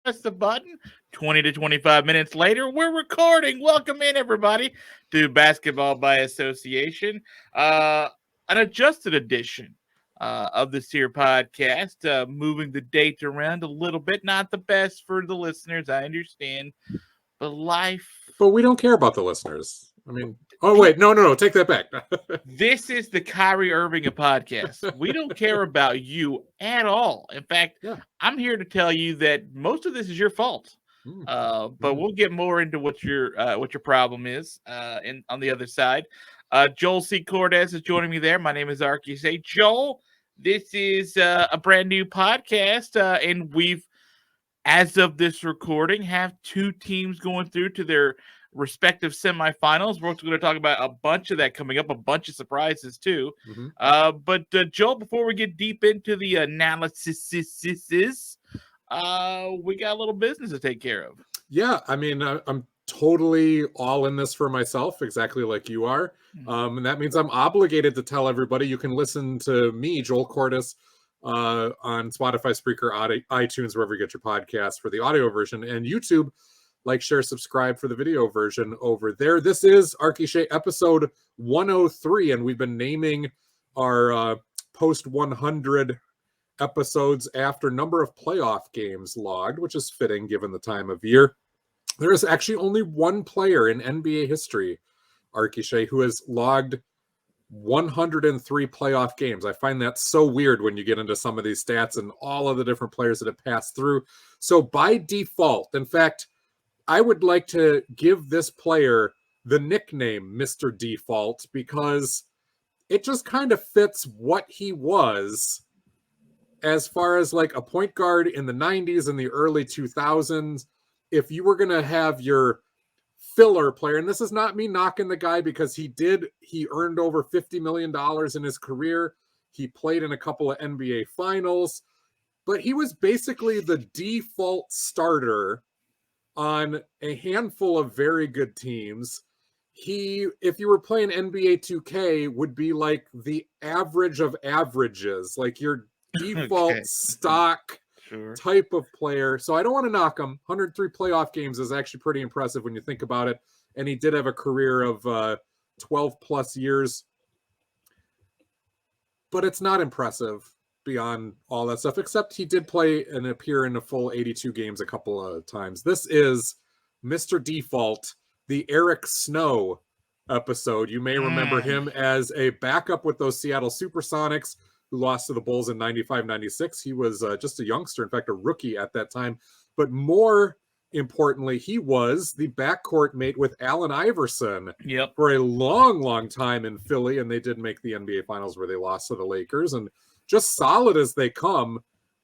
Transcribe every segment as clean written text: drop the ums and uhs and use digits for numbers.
press the button. 20 to 25 minutes later, we're recording. Welcome in, everybody, to Basketball by Association, an adjusted edition of this here podcast, moving the date around a little bit. Not the best for the listeners, I understand, but life. But we don't care about the listeners. I mean, oh, wait, no, take that back. This is the Kyrie Irving podcast. We don't care about you at all. In fact, I'm here to tell you that most of this is your fault. But we'll get more into what your problem is on the other side. Joel C. Cordes is joining me there. My name is Arky. Say, Joel, this is a brand new podcast, and we've, as of this recording, have two teams going through to their respective semifinals. We're also going to talk about a bunch of that coming up, a bunch of surprises too. But Joel, before we get deep into the analysis, we got a little business to take care of. Yeah, I mean, I'm totally all in this for myself, exactly like you are. And that means I'm obligated to tell everybody you can listen to me, Joel Cordes, on Spotify, Spreaker, iTunes, wherever you get your podcasts for the audio version, and YouTube. Like, share, subscribe for the video version over there. This is Arky Shea episode 103, and we've been naming our post 100 episodes after number of playoff games logged, which is fitting given the time of year. There is actually only one player in NBA history, Arky Shea, who has logged 103 playoff games. I find that so weird when you get into some of these stats and all of the different players that have passed through. So by default, in fact, I would like to give this player the nickname Mr. Default because it just kind of fits what he was as far as like a point guard in the 90s and the early 2000s. If you were going to have your filler player, and this is not me knocking the guy because he earned over $50 million in his career. He played in a couple of NBA finals, but he was basically the default starter on a handful of very good teams. He, if you were playing NBA 2K, would be like the average of averages, like your default stock type of player. So I don't want to knock him. 103 playoff games is actually pretty impressive when you think about it. And he did have a career of 12 plus years. But it's not impressive beyond all that stuff, except he did play and appear in a full 82 games a couple of times. This is Mr. Default, the Eric Snow episode. You may remember him as a backup with those Seattle Supersonics who lost to the Bulls in 95-96. He was just a youngster, in fact, a rookie at that time. But more importantly, he was the backcourt mate with Allen Iverson for a long, long time in Philly, and they did make the NBA Finals where they lost to the Lakers. And just solid as they come,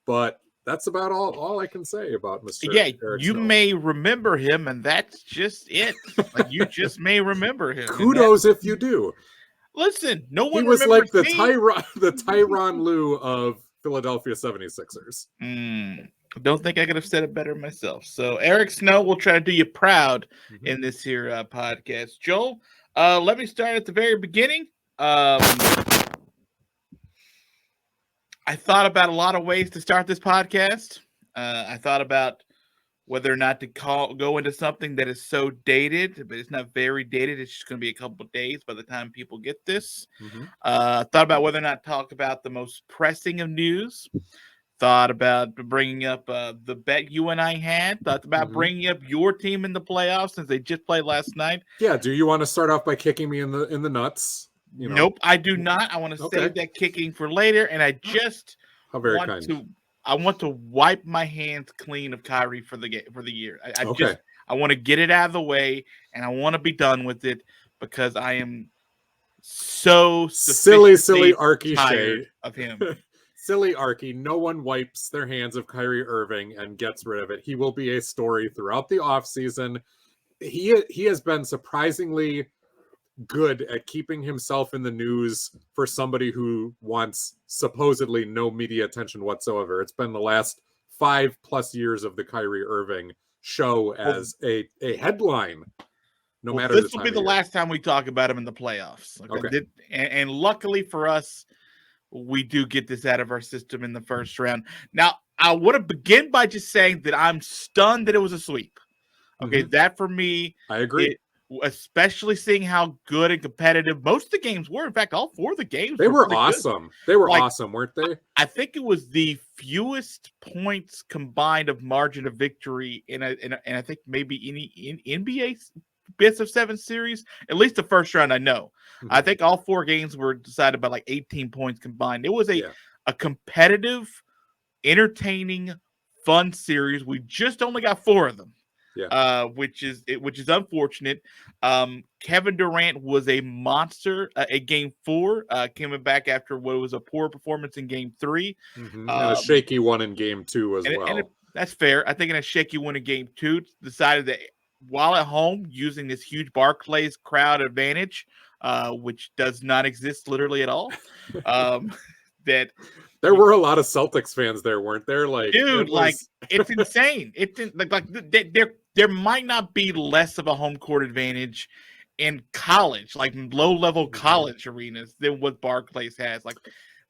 but that's about all I can say about Mr. Eric you Snow. May remember him, and that's just it. Like, you just may remember him. Kudos if you do. Listen, no one. He was like the Tyronn Lue of Philadelphia 76ers. Don't think I could have said it better myself. So Eric Snow, will try to do you proud in this here podcast. Joel, let me start at the very beginning. I thought about a lot of ways to start this podcast. I thought about whether or not to go into something that is so dated, but it's not very dated. It's just going to be a couple of days by the time people get this. Thought about whether or not to talk about the most pressing of news. Thought about bringing up the bet you and I had. Thought about bringing up your team in the playoffs since they just played last night. Yeah. Do you want to start off by kicking me in the nuts? You know? Nope, I do not. I want to save that kicking for later, and I just I want to wipe my hands clean of Kyrie for the year. I want to get it out of the way, and I want to be done with it because I am so silly Arky Shea of him. Silly Arky. No one wipes their hands of Kyrie Irving and gets rid of it. He will be a story throughout the offseason. He has been surprisingly good at keeping himself in the news for somebody who wants supposedly no media attention whatsoever. It's been the last 5+ years of the Kyrie Irving show as a headline. No matter this will be the last time we talk about him in the playoffs. Okay. And luckily for us, we do get this out of our system in the first round. Now, I want to begin by just saying that I'm stunned that it was a sweep. Okay, that for me, I agree. Especially seeing how good and competitive most of the games were. In fact, all 4 of the games were really awesome. Good. They were awesome, weren't they? I think it was the fewest points combined of margin of victory in I think maybe any in NBA best of 7 series, at least the first round. I know. I think all 4 games were decided by like 18 points combined. It was a competitive, entertaining, fun series. We just only got 4 of them. Which is unfortunate. Kevin Durant was a monster at Game 4, coming back after what was a poor performance in Game 3, and a shaky one in Game 2 as well. That's fair. I think in a shaky one in Game 2, decided that while at home using this huge Barclays crowd advantage, which does not exist literally at all, that. There were a lot of Celtics fans there, weren't there? Like, dude, it's insane. It's there might not be less of a home court advantage in college, like low-level college arenas, than what Barclays has. Like,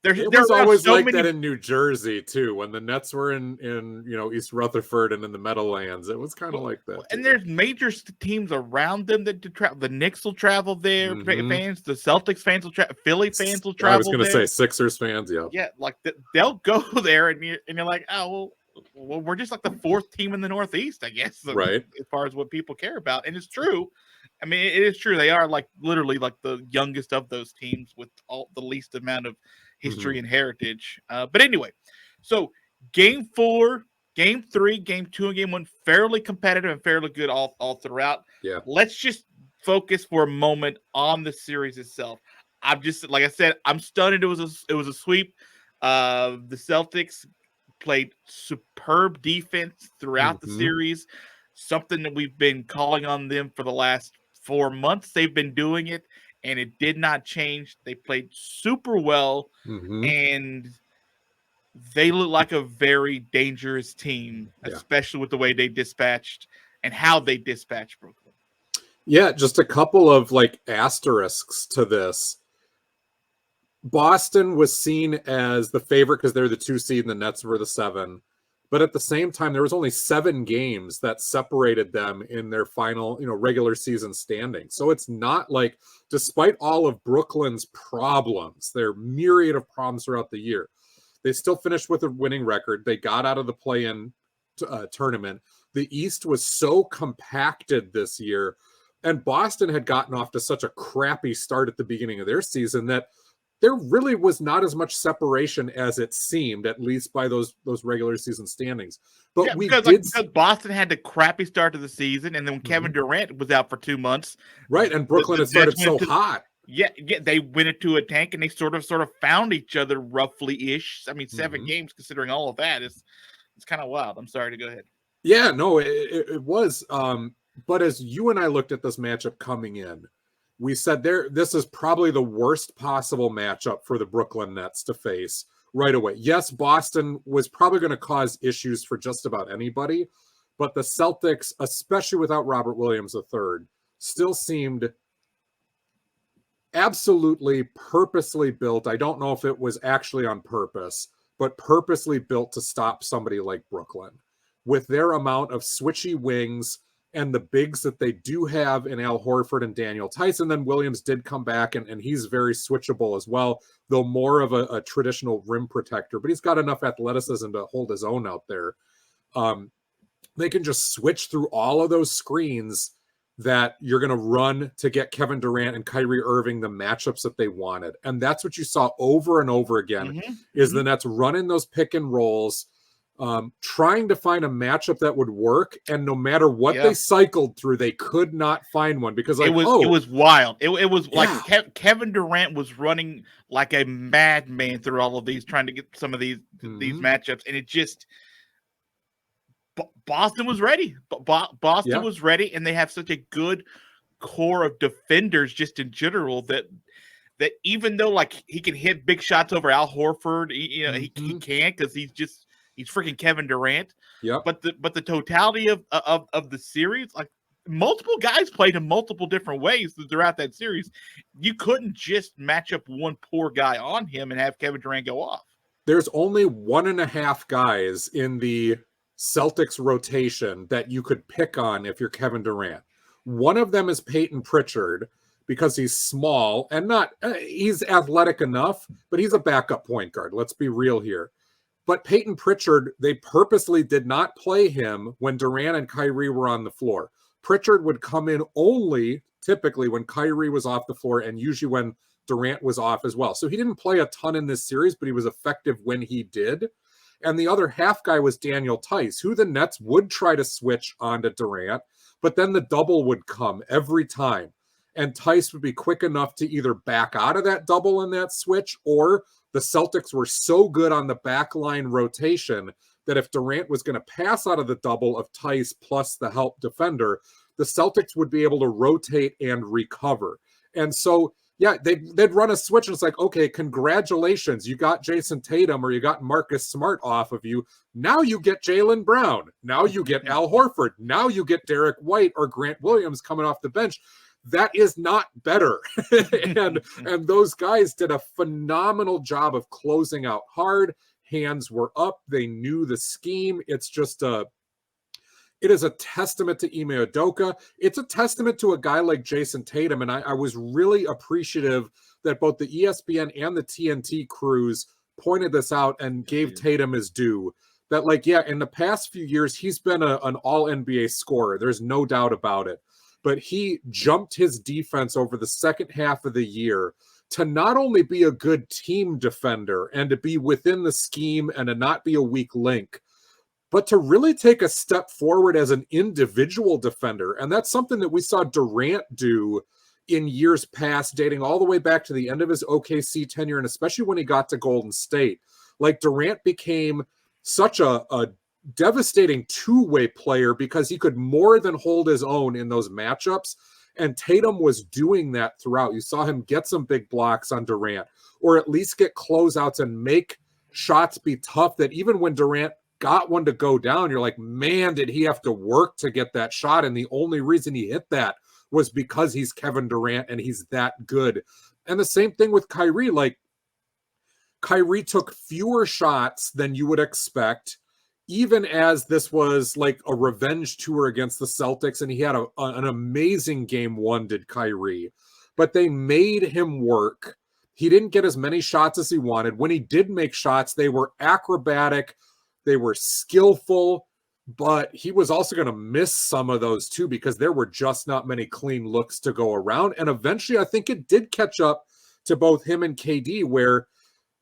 it was always so like that in New Jersey too, when the Nets were in East Rutherford and in the Meadowlands. It was kind of like that. And there's major teams around them that travel. The Knicks will travel there. Fans, the Celtics fans will travel. Philly fans will travel. I was going to say Sixers fans. Yeah, like they'll go there, and you're like, oh well, we're just like the 4th team in the Northeast, I guess. Right. As far as what people care about, and it's true. I mean, it is true. They are like literally like the youngest of those teams with all the least amount of history and heritage. But anyway, so Game 4, Game 3, Game 2, and Game 1 fairly competitive and fairly good all throughout. Yeah. Let's just focus for a moment on the series itself. I'm just, like I said, I'm stunned. It was a sweep. The Celtics played superb defense throughout the series. Something that we've been calling on them for the last 4 months. They've been doing it, and it did not change. They played super well, and they look like a very dangerous team, especially with the way they dispatched and how they dispatched Brooklyn. Yeah, just a couple of like asterisks to this. Boston was seen as the favorite because they're the 2 seed and the Nets were the 7. But at the same time, there was only 7 games that separated them in their final, regular season standing. So it's not like, despite all of Brooklyn's problems, their myriad of problems throughout the year, they still finished with a winning record. They got out of the play-in tournament. The East was so compacted this year, and Boston had gotten off to such a crappy start at the beginning of their season that there really was not as much separation as it seemed, at least by those regular season standings. But because Boston had the crappy start to the season, and then when Kevin Durant was out for 2 months, right, and Brooklyn had started so hot. Yeah, they went into a tank, and they sort of found each other roughly-ish. I mean, 7 games, considering all of that, it's kind of wild. I'm sorry to go ahead. Yeah, no, it was. But as you and I looked at this matchup coming in, we said this is probably the worst possible matchup for the Brooklyn Nets to face right away. Yes, Boston was probably going to cause issues for just about anybody, but the Celtics, especially without Robert Williams III, still seemed absolutely purposely built. I don't know if it was actually on purpose, but purposely built to stop somebody like Brooklyn with their amount of switchy wings and the bigs that they do have in Al Horford and Daniel Tyson. Then Williams did come back, and he's very switchable as well, though more of a traditional rim protector, but he's got enough athleticism to hold his own out there. They can just switch through all of those screens that you're going to run to get Kevin Durant and Kyrie Irving the matchups that they wanted. And that's what you saw over and over again, is the Nets running those pick and rolls, trying to find a matchup that would work, and no matter what they cycled through, they could not find one because it was wild. It was like Kevin Durant was running like a madman through all of these, trying to get some of these matchups, and it just Boston was ready. Boston was ready, and they have such a good core of defenders just in general that even though like he can hit big shots over Al Horford, he can because he's freaking Kevin Durant. Yeah. But the totality of the series, like multiple guys played in multiple different ways throughout that series. You couldn't just match up one poor guy on him and have Kevin Durant go off. there's only 1.5 guys in the Celtics rotation that you could pick on if you're Kevin Durant. One of them is Peyton Pritchard, because he's small and not, he's athletic enough, but he's a backup point guard. Let's be real here. But Peyton Pritchard, they purposely did not play him when Durant and Kyrie were on the floor. Pritchard would come in only typically when Kyrie was off the floor, and usually when Durant was off as well. So he didn't play a ton in this series, but he was effective when he did. And the other half guy was Daniel Tice, who the Nets would try to switch onto Durant, but then the double would come every time. And Tice would be quick enough to either back out of that double in that switch, or the Celtics were so good on the backline rotation that if Durant was going to pass out of the double of Tice plus the help defender, the Celtics would be able to rotate and recover. And so, yeah, they'd run a switch, and it's like, okay, congratulations, you got Jason Tatum or you got Marcus Smart off of you. Now you get Jaylen Brown. Now you get Al Horford. Now you get Derek White or Grant Williams coming off the bench. That is not better. and those guys did a phenomenal job of closing out hard. Hands were up. They knew the scheme. It's just it is a testament to Ime Udoka. It's a testament to a guy like Jason Tatum. And I was really appreciative that both the ESPN and the TNT crews pointed this out and gave Tatum his due. That, like, yeah, in the past few years, he's been an all-NBA scorer. There's no doubt about it. But he jumped his defense over the second half of the year to not only be a good team defender and to be within the scheme and to not be a weak link, but to really take a step forward as an individual defender. And that's something that we saw Durant do in years past, dating all the way back to the end of his OKC tenure, and especially when he got to Golden State. Like, Durant became such a devastating two-way player because he could more than hold his own in those matchups, and Tatum was doing that throughout. You saw him get some big blocks on Durant, or at least get closeouts and make shots be tough, that even when Durant got one to go down, you're like, man, did he have to work to get that shot, and the only reason he hit that was because he's Kevin Durant and he's that good. And the same thing with Kyrie. Like, Kyrie took fewer shots than you would expect, even as this was like a revenge tour against the Celtics, and he had an amazing game one, did Kyrie. But they made him work. He didn't get as many shots as he wanted. When he did make shots, they were acrobatic, they were skillful, but he was also going to miss some of those too, because there were just not many clean looks to go around. And eventually, I think it did catch up to both him and KD, where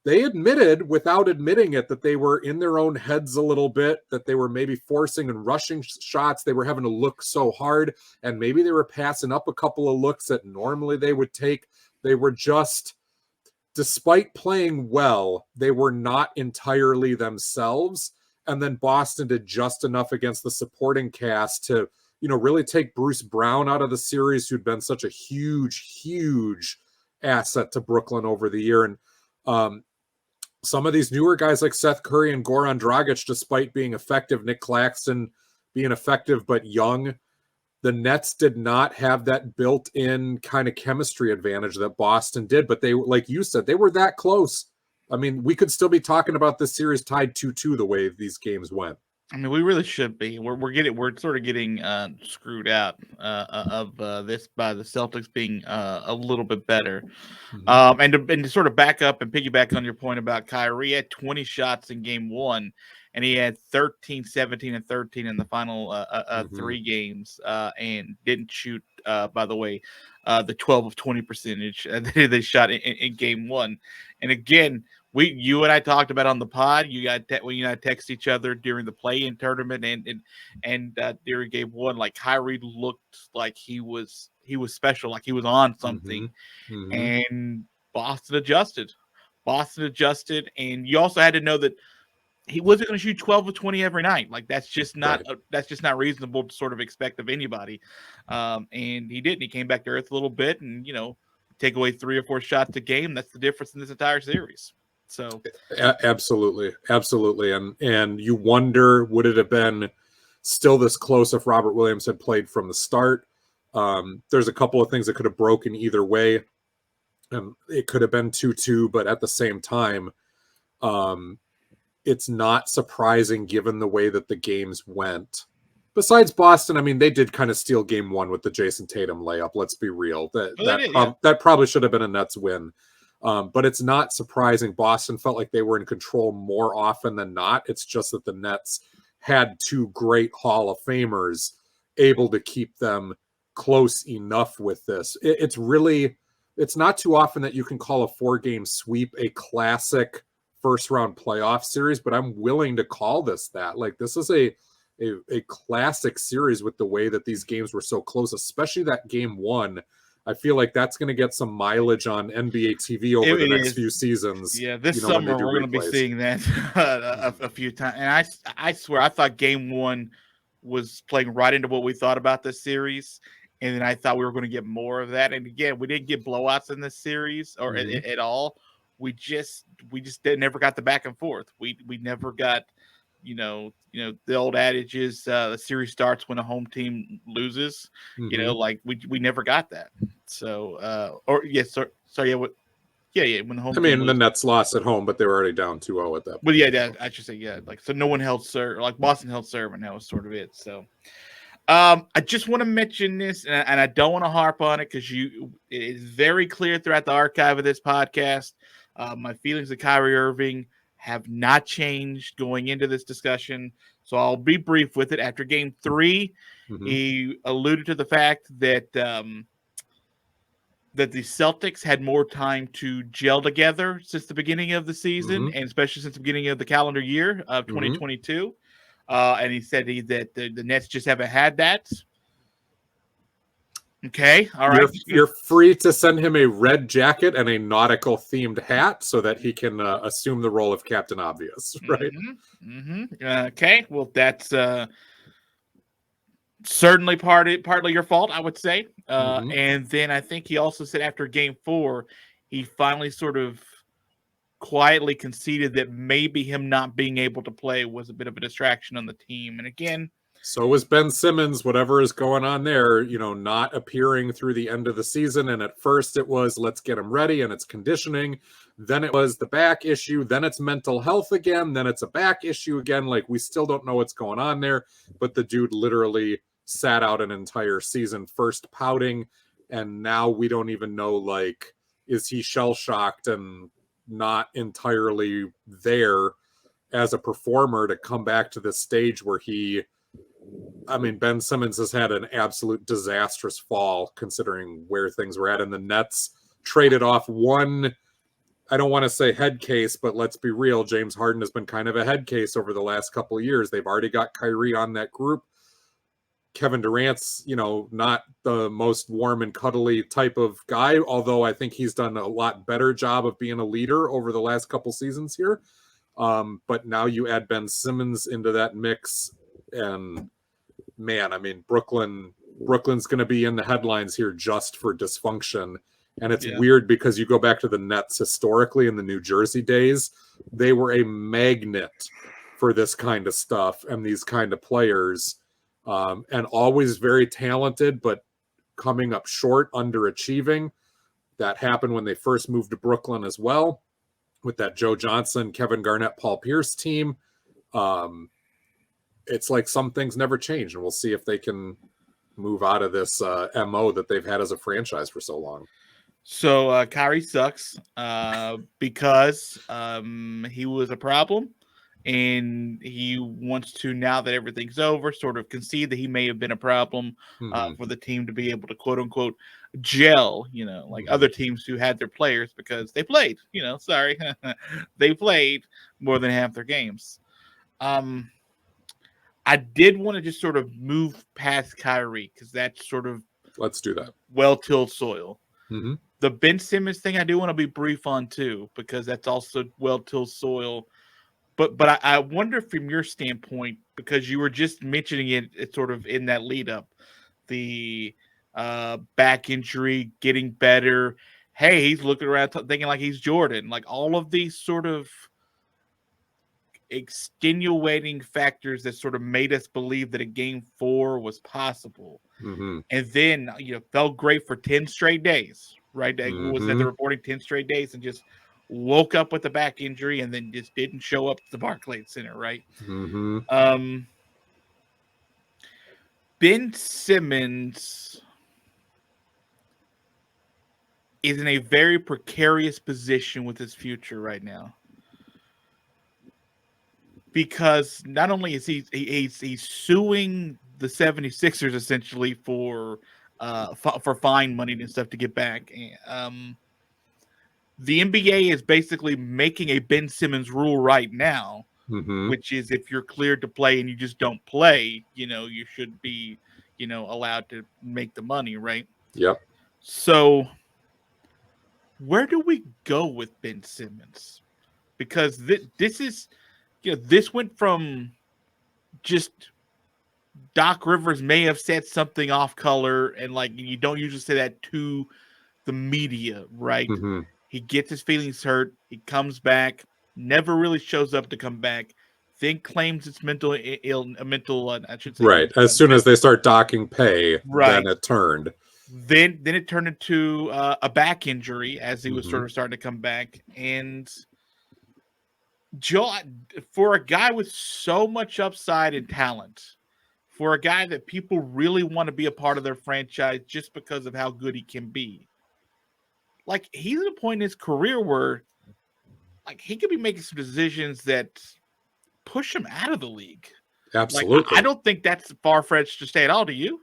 they admitted, without admitting it, that they were in their own heads a little bit, that they were maybe forcing and rushing shots. They were having to look so hard, and maybe they were passing up a couple of looks that normally they would take. They were just, despite playing well, they were not entirely themselves. And then Boston did just enough against the supporting cast to, really take Bruce Brown out of the series, who'd been such a huge, huge asset to Brooklyn over the year. And some of these newer guys like Seth Curry and Goran Dragic, despite being effective, Nick Claxton being effective but young, the Nets did not have that built-in kind of chemistry advantage that Boston did. But they, like you said, they were that close. I mean, we could still be talking about this series tied 2-2 the way these games went. I mean, we really should be. We're sort of getting screwed out of this by the Celtics being a little bit better. Mm-hmm. And to sort of back up and piggyback on your point about Kyrie, he had 20 shots in game one, and he had 13, 17, and 13 in the final 3 games, and didn't shoot, by the way, the 12 of 20 percentage that they shot in game one. And again, you and I talked about on the pod. When you and I text each other during the play-in tournament and during game one, like, Kyrie looked like he was special, like he was on something. Mm-hmm. And Boston adjusted, and you also had to know that he wasn't going to shoot 12 of 20 every night. Like, that's just not reasonable to sort of expect of anybody. And he didn't. He came back to earth a little bit, and take away 3 or 4 shots a game. That's the difference in this entire series. So absolutely. And you wonder, would it have been still this close if Robert Williams had played from the start? There's a couple of things that could have broken either way. It could have been 2-2, but at the same time, It's not surprising given the way that the games went. Besides Boston, I mean, they did kind of steal game one with the Jason Tatum layup. Let's be real. That probably should have been a Nets win. But it's not surprising. Boston felt like they were in control more often than not. It's just that the Nets had two great Hall of Famers able to keep them close enough with this. It's not too often that you can call a 4-game sweep a classic first round playoff series, but I'm willing to call this that. Like, this is a classic series with the way that these games were so close, especially that game one. I feel like that's going to get some mileage on NBA TV over the next few seasons. Yeah, this summer we're going to be seeing that a few times. And I swear, I thought game one was playing right into what we thought about this series. And then I thought we were going to get more of that. And again, we didn't get blowouts in this series or at all. We just never got the back and forth. We never got, the old adage is the series starts when a home team loses. Like we never got that. So when the home. I mean, the Nets lost at home, but they were already down 2-0 at that point. But yeah, I should say so no one held serve, like Boston held serve, and that was sort of it. So I just want to mention this, and I don't want to harp on it because it is very clear throughout the archive of this podcast. My feelings of Kyrie Irving have not changed going into this discussion, so I'll be brief with it. After Game 3, he alluded to the fact that that the Celtics had more time to gel together since the beginning of the season, and especially since the beginning of the calendar year of 2022. And he said that the Nets just haven't had that. Okay, all right. You're free to send him a red jacket and a nautical themed hat so that he can assume the role of Captain Obvious, right? Okay, well, that's certainly partly your fault, I would say. And then I think he also said after Game 4, he finally sort of quietly conceded that maybe him not being able to play was a bit of a distraction on the team. And again, so was Ben Simmons, whatever is going on there, not appearing through the end of the season. And at first it was, let's get him ready, and it's conditioning. Then it was the back issue. Then it's mental health again. Then it's a back issue again. Like, we still don't know what's going on there. But the dude literally sat out an entire season, first pouting. And now we don't even know, like, is he shell-shocked and not entirely there as a performer to come back to this stage where Ben Simmons has had an absolute disastrous fall considering where things were at, and the Nets traded off one, I don't want to say head case, but let's be real, James Harden has been kind of a head case over the last couple of years. They've already got Kyrie on that group. Kevin Durant's, not the most warm and cuddly type of guy, although I think he's done a lot better job of being a leader over the last couple seasons here. But now you add Ben Simmons into that mix, and man, I mean, Brooklyn's going to be in the headlines here just for dysfunction. And it's weird because you go back to the Nets historically in the New Jersey days, they were a magnet for this kind of stuff and these kind of players. And always very talented, but coming up short, underachieving. That happened when they first moved to Brooklyn as well, with that Joe Johnson, Kevin Garnett, Paul Pierce team. It's like some things never change, and we'll see if they can move out of this MO that they've had as a franchise for so long. So Kyrie sucks because he was a problem. And he wants to, now that everything's over, sort of concede that he may have been a problem for the team to be able to, quote unquote, gel, like other teams who had their players because they played, they played more than half their games. I did want to just sort of move past Kyrie because that's sort of, let's do that, well-tilled soil. The Ben Simmons thing I do want to be brief on too, because that's also well-tilled soil. But I wonder from your standpoint, because you were just mentioning it sort of in that lead up, the back injury, getting better. Hey, he's looking around thinking like he's Jordan. Like all of these sort of extenuating factors that sort of made us believe that a Game 4 was possible. And then, felt great for 10 straight days, right? Was that the reporting 10 straight days and just woke up with a back injury, and then just didn't show up to the Barclays Center, right? Mm-hmm. Ben Simmons is in a very precarious position with his future right now. Because not only is he's suing the 76ers essentially for fine money and stuff to get back. The NBA is basically making a Ben Simmons rule right now, which is if you're cleared to play and you just don't play, you should be, allowed to make the money, right? Yep. So where do we go with Ben Simmons? Because this is, this went from just Doc Rivers may have said something off color, and you don't usually say that to the media, right? He gets his feelings hurt. He comes back, never really shows up to come back. Then claims it's mental. I should say. Right. As soon as they start docking pay, right. Then it turned. Then it turned into a back injury as he was sort of starting to come back. And Joe, for a guy with so much upside and talent, for a guy that people really want to be a part of their franchise just because of how good he can be, he's at a point in his career where he could be making some decisions that push him out of the league. Absolutely. I don't think that's far-fetched to say at all. Do you?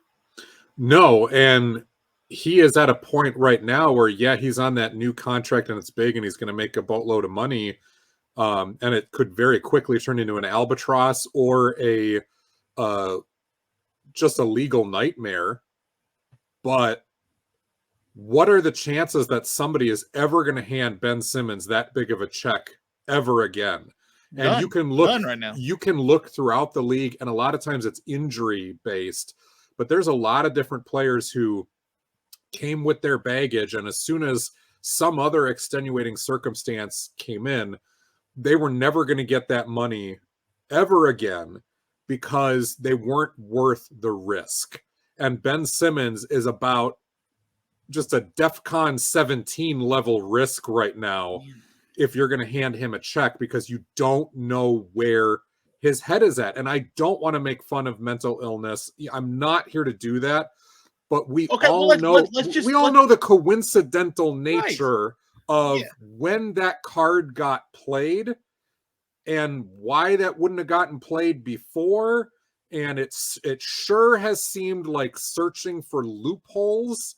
No, and he is at a point right now where, he's on that new contract and it's big and he's going to make a boatload of money. And it could very quickly turn into an albatross or just a legal nightmare. But what are the chances that somebody is ever going to hand Ben Simmons that big of a check ever again? And you can look right now. You can look throughout the league, and a lot of times it's injury based, but there's a lot of different players who came with their baggage, and as soon as some other extenuating circumstance came in, they were never going to get that money ever again because they weren't worth the risk. And Ben Simmons is about just a DEFCON 17 level risk right now if you're going to hand him a check, because you don't know where his head is at. And I don't want to make fun of mental illness. I'm not here to do that, but we all know the coincidental nature of when that card got played and why that wouldn't have gotten played before. And it sure has seemed like searching for loopholes,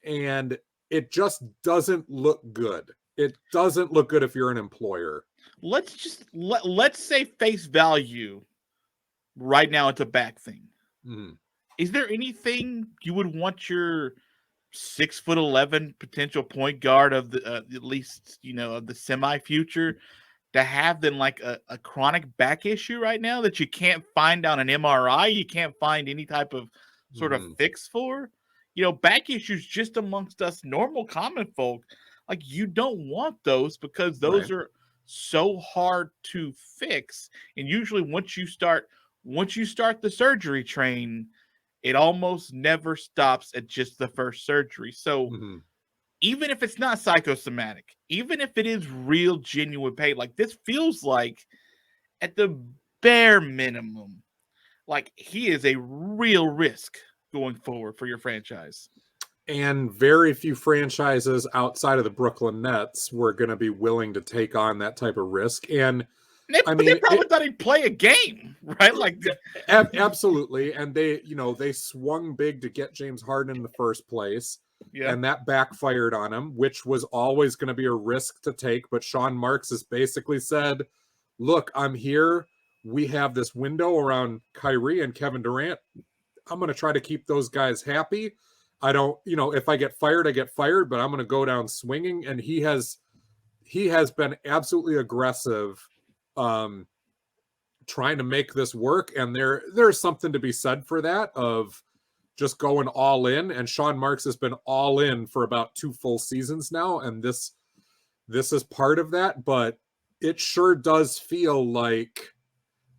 and it just doesn't look good. It doesn't look good if you're an employer. Let's say face value right now it's a back thing. Is there anything you would want your 6'11" potential point guard of the at least of the semi future to have than a chronic back issue right now that you can't find on an MRI, you can't find any type of sort of fix for? Back issues just amongst us normal common folk, you don't want those because those are so hard to fix. And usually once you start the surgery train, it almost never stops at just the first surgery. So even if it's not psychosomatic, even if it is real genuine pain, this feels like at the bare minimum, he is a real risk going forward for your franchise. And very few franchises outside of the Brooklyn Nets were going to be willing to take on that type of risk. And they probably thought he'd play a game, right? Absolutely. And they swung big to get James Harden in the first place. Yeah. And that backfired on him, which was always going to be a risk to take. But Sean Marks has basically said, look, I'm here. We have this window around Kyrie and Kevin Durant. I'm going to try to keep those guys happy. I don't, if I get fired, I get fired, but I'm going to go down swinging. And he has been absolutely aggressive, trying to make this work. And there's something to be said for that, of just going all in. And Sean Marks has been all in for about 2 full seasons now. And this is part of that, but it sure does feel like,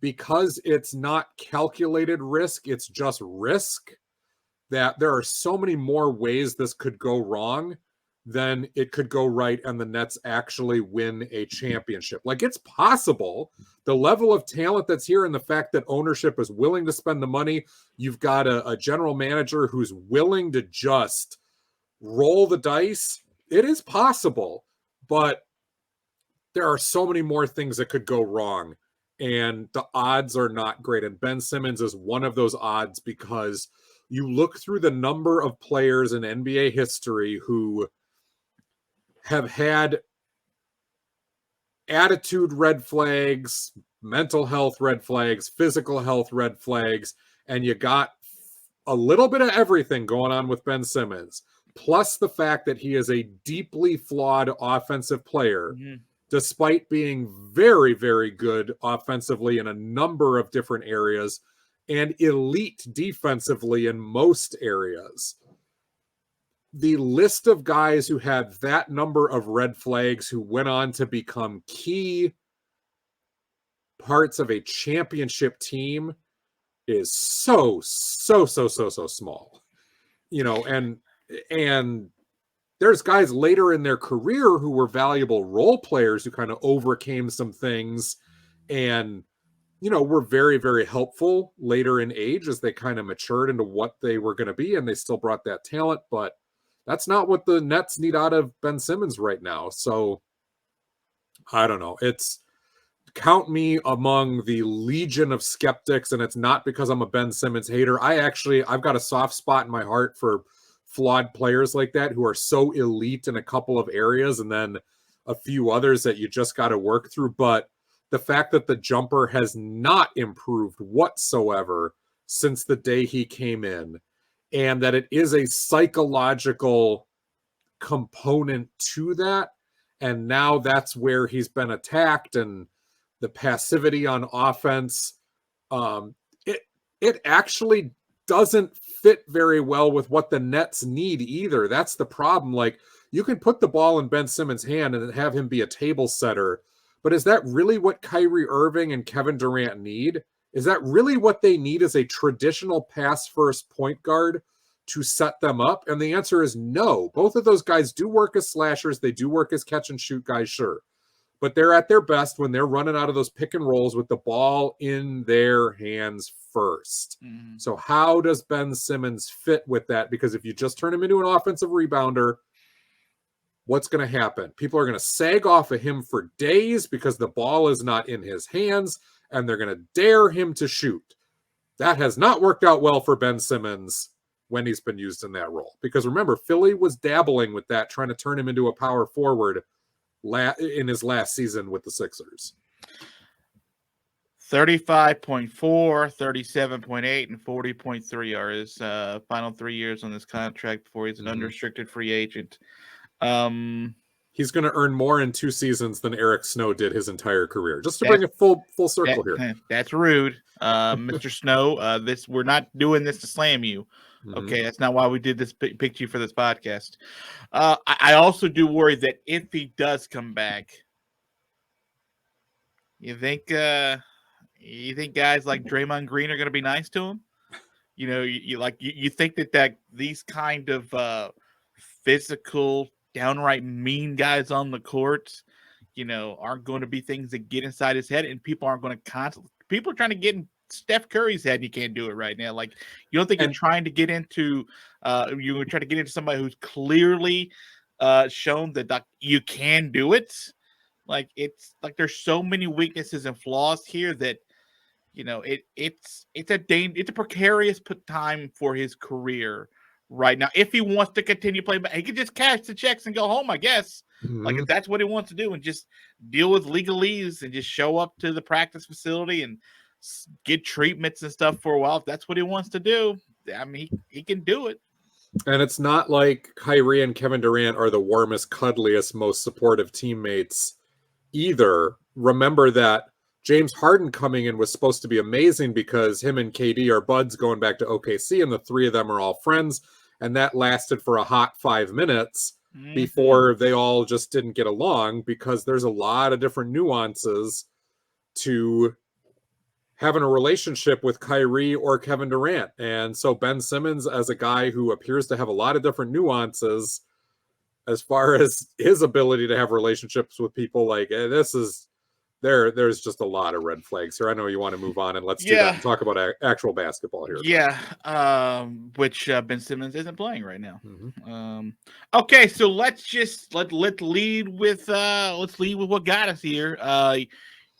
because it's not calculated risk, it's just risk, that there are so many more ways this could go wrong then it could go right and the Nets actually win a championship. Like, it's possible. The level of talent that's here and the fact that ownership is willing to spend the money, you've got a general manager who's willing to just roll the dice. It is possible, but there are so many more things that could go wrong, and the odds are not great. And Ben Simmons is one of those odds, because you look through the number of players in NBA history who have had attitude red flags, mental health red flags, physical health red flags, and you got a little bit of everything going on with Ben Simmons, plus the fact that he is a deeply flawed offensive player, despite being very, very good offensively in a number of different areas and elite defensively in most areas. The list of guys who had that number of red flags who went on to become key parts of a championship team is so small. You know, and there's guys later in their career who were valuable role players who kind of overcame some things and, you know, were very, very helpful later in age as they kind of matured into what they were going to be, and they still brought that talent, but that's not what the Nets need out of Ben Simmons right now. So I don't know. It's, count me among the legion of skeptics, and it's not because I'm a Ben Simmons hater. I've got a soft spot in my heart for flawed players like that who are so elite in a couple of areas and then a few others that you just got to work through. But the fact that the jumper has not improved whatsoever since the day he came in, and that it is a psychological component to that, and now that's where he's been attacked, and the passivity on offense, it actually doesn't fit very well with what the Nets need either. That's the problem. Like, you can put the ball in Ben Simmons' hand and have him be a table setter, but is that really what Kyrie Irving and Kevin Durant need? Is that really what they need, as a traditional pass-first point guard to set them up? And the answer is no. Both of those guys do work as slashers. They do work as catch-and-shoot guys, sure. But they're at their best when they're running out of those pick and rolls with the ball in their hands first. So how does Ben Simmons fit with that? Because if you just turn him into an offensive rebounder, what's going to happen? People are going to sag off of him for days because the ball is not in his hands, and they're going to dare him to shoot. That has not worked out well for Ben Simmons when he's been used in that role. Because remember, Philly was dabbling with that, trying to turn him into a power forward in his last season with the Sixers. 35.4, 37.8, and 40.3 are his final 3 years on this contract before he's an unrestricted free agent. He's going to earn more in 2 seasons than Eric Snow did his entire career. Just to bring it full circle here. That's rude, Mr. Snow. We're not doing this to slam you. Okay, that's not why we did this. Picked you for this podcast. I also do worry that if he does come back, you think guys like Draymond Green are going to be nice to him? You know, you think that these kind of physical, downright mean guys on the court, you know, aren't going to be things that get inside his head, and people aren't going to people are trying to get in Steph Curry's head, and you can't do it right now. Like, you don't think you're trying to get into you're trying to get into somebody who's clearly shown that you can do it. Like, it's like there's so many weaknesses and flaws here that, you know, it's a precarious time for his career right now. If he wants to continue playing, he could just cash the checks and go home, I guess. Like, if that's what he wants to do, and just deal with legalese and just show up to the practice facility and get treatments and stuff for a while. If that's what he wants to do, I mean, he can do it. And it's not like Kyrie and Kevin Durant are the warmest, cuddliest, most supportive teammates either. Remember that James Harden coming in was supposed to be amazing because him and KD are buds going back to OKC, and the three of them are all friends. And that lasted for a hot 5 minutes before they all just didn't get along, because there's a lot of different nuances to having a relationship with Kyrie or Kevin Durant. And so Ben Simmons, as a guy who appears to have a lot of different nuances, as far as his ability to have relationships with people, like there's just a lot of red flags here. I know you want to move on, and let's do that and talk about actual basketball here. Yeah, which Ben Simmons isn't playing right now. Mm-hmm. Okay, so let's lead with what got us here.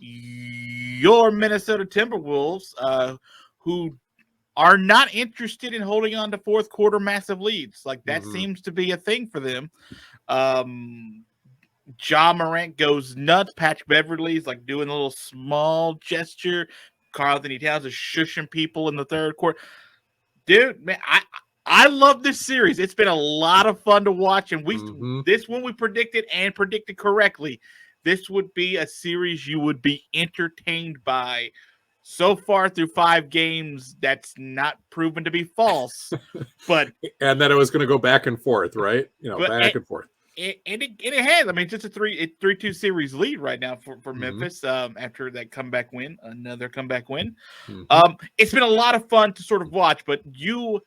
Your Minnesota Timberwolves, who are not interested in holding on to fourth quarter massive leads. Like that seems to be a thing for them. Ja Morant goes nuts. Patrick Beverley's like doing a little small gesture. Karl-Anthony Towns is shushing people in the third quarter. Dude, man, I love this series. It's been a lot of fun to watch, and this one we predicted correctly. This would be a series you would be entertained by. So far through 5 games, that's not proven to be false. And that it was going to go back and forth, right? Back and forth. And it has. I mean, just a 3-2 series lead right now for Memphis after that comeback win, another comeback win. It's been a lot of fun to sort of watch, but you,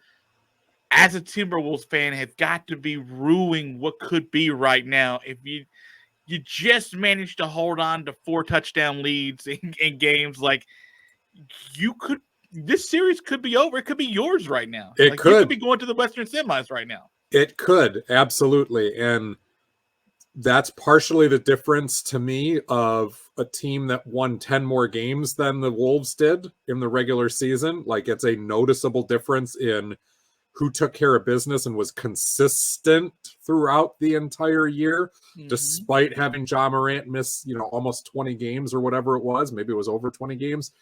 as a Timberwolves fan, have got to be ruining what could be right now if you just managed to hold on to 4 touchdown leads in games. Like this series could be over. It could be yours right now. You could be going to the Western semis right now. It could, absolutely. And that's partially the difference to me of a team that won 10 more games than the Wolves did in the regular season. Like, it's a noticeable difference in who took care of business and was consistent throughout the entire year, despite having Ja Morant miss, almost 20 games or whatever it was. Maybe it was over 20 games.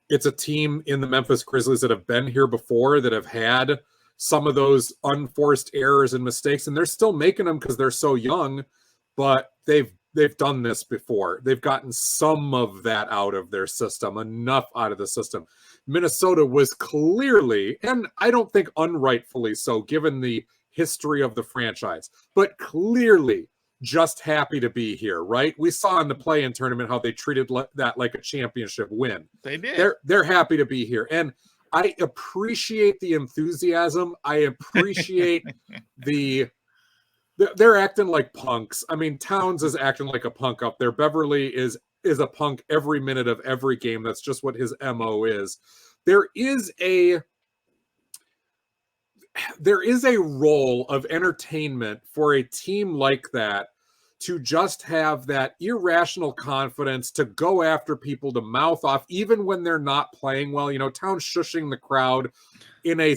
It's a team in the Memphis Grizzlies that have been here before, that have had some of those unforced errors and mistakes, and they're still making them because they're so young, but they've done this before. They've gotten some of that out of their system, enough out of the system. Minnesota was clearly, and I don't think unrightfully so, given the history of the franchise, but clearly just happy to be here, right? We saw in the play-in tournament how they treated that like a championship win. They did. They're happy to be here. And I appreciate the enthusiasm. I appreciate they're acting like punks. I mean, Towns is acting like a punk up there. Beverley is a punk every minute of every game. That's just what his MO is. There is a role of entertainment for a team like that, to just have that irrational confidence to go after people, to mouth off, even when they're not playing well. Towns shushing the crowd in a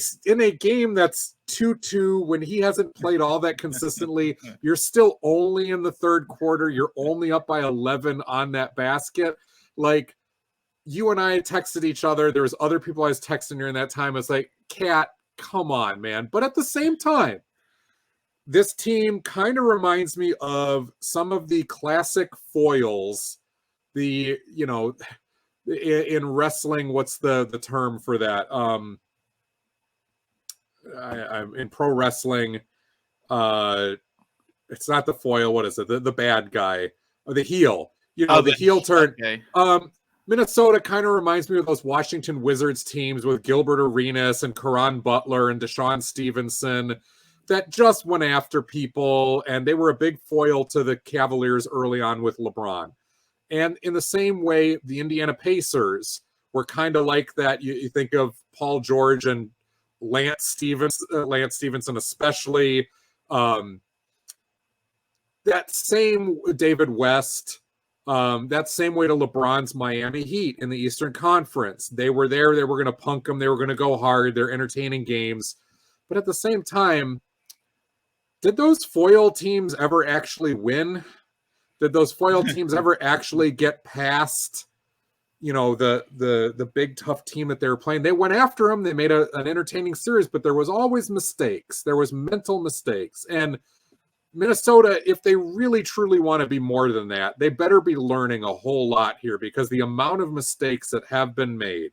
game that's 2-2 when he hasn't played all that consistently. You're still only in the third quarter. You're only up by 11 on that basket. Like, you and I texted each other. There was other people I was texting during that time. It's like, Cat, come on, man. But at the same time, this team kind of reminds me of some of the classic foils. In wrestling, what's the term for that? I'm in pro wrestling. It's not the foil. What is it? The bad guy, or the heel. The heel turn. Okay. Minnesota kind of reminds me of those Washington Wizards teams with Gilbert Arenas and Caron Butler and Deshaun Stevenson, that just went after people, and they were a big foil to the Cavaliers early on with LeBron. And in the same way, the Indiana Pacers were kind of like that. You think of Paul George and Lance Stevenson especially. That same David West, that same way to LeBron's Miami Heat in the Eastern Conference. They were there. They were going to punk them. They were going to go hard. They're entertaining games. But at the same time, did those foil teams ever actually win? Did those foil teams ever actually get past, the big tough team that they were playing? They went after them. They made an entertaining series, but there was always mistakes. There was mental mistakes. And Minnesota, if they really truly want to be more than that, they better be learning a whole lot here, because the amount of mistakes that have been made,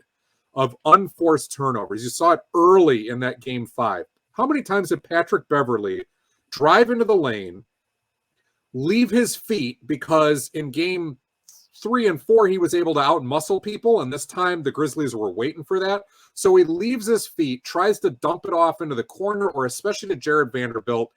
of unforced turnovers, you saw it early in that game 5. How many times did Patrick Beverley drive into the lane, leave his feet, because in game 3 and 4, he was able to out-muscle people, and this time the Grizzlies were waiting for that. So he leaves his feet, tries to dump it off into the corner, or especially to Jared Vanderbilt,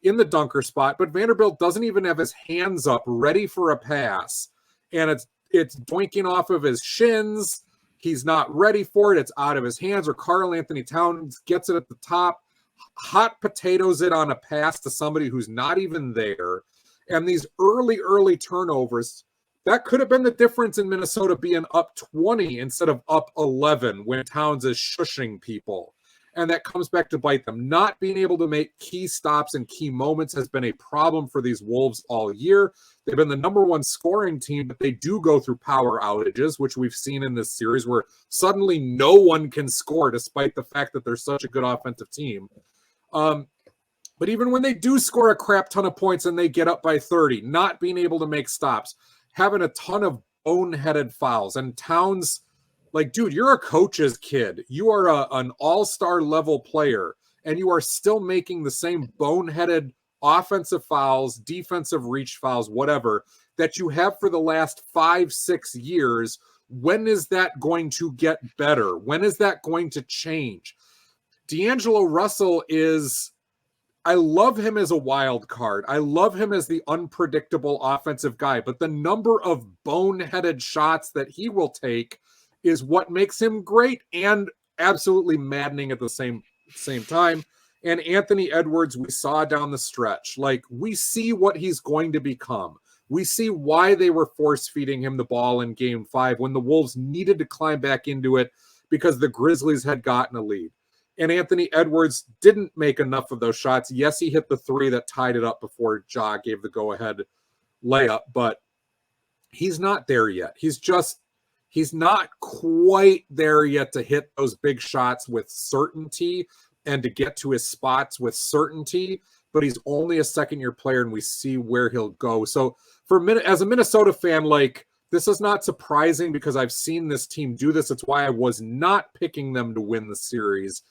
in the dunker spot, but Vanderbilt doesn't even have his hands up ready for a pass. And it's doinking off of his shins. He's not ready for it. It's out of his hands, or Karl Anthony Towns gets it at the top, hot potatoes it on a pass to somebody who's not even there. And these early turnovers, that could have been the difference in Minnesota being up 20 instead of up 11 when Towns is shushing people. And that comes back to bite them. Not being able to make key stops and key moments has been a problem for these Wolves all year. They've been the number one scoring team, but they do go through power outages, which we've seen in this series where suddenly no one can score despite the fact that they're such a good offensive team. But even when they do score a crap ton of points and they get up by 30, not being able to make stops, having a ton of boneheaded fouls, and Towns, like, dude, you're a coach's kid. You are an all-star level player, and you are still making the same boneheaded offensive fouls, defensive reach fouls, whatever, that you have for the last 5-6 years. When is that going to get better? When is that going to change? D'Angelo Russell is... I love him as a wild card. I love him as the unpredictable offensive guy, but the number of boneheaded shots that he will take is what makes him great and absolutely maddening at the same time. And Anthony Edwards, we saw down the stretch. Like, we see what he's going to become. We see why they were force-feeding him the ball in Game 5 when the Wolves needed to climb back into it because the Grizzlies had gotten a lead. And Anthony Edwards didn't make enough of those shots. Yes, he hit the three that tied it up before Ja gave the go-ahead layup, but he's not there yet. He's not quite there yet to hit those big shots with certainty and to get to his spots with certainty, but he's only a second-year player, and we see where he'll go. So as a Minnesota fan, like, this is not surprising because I've seen this team do this. It's why I was not picking them to win the series.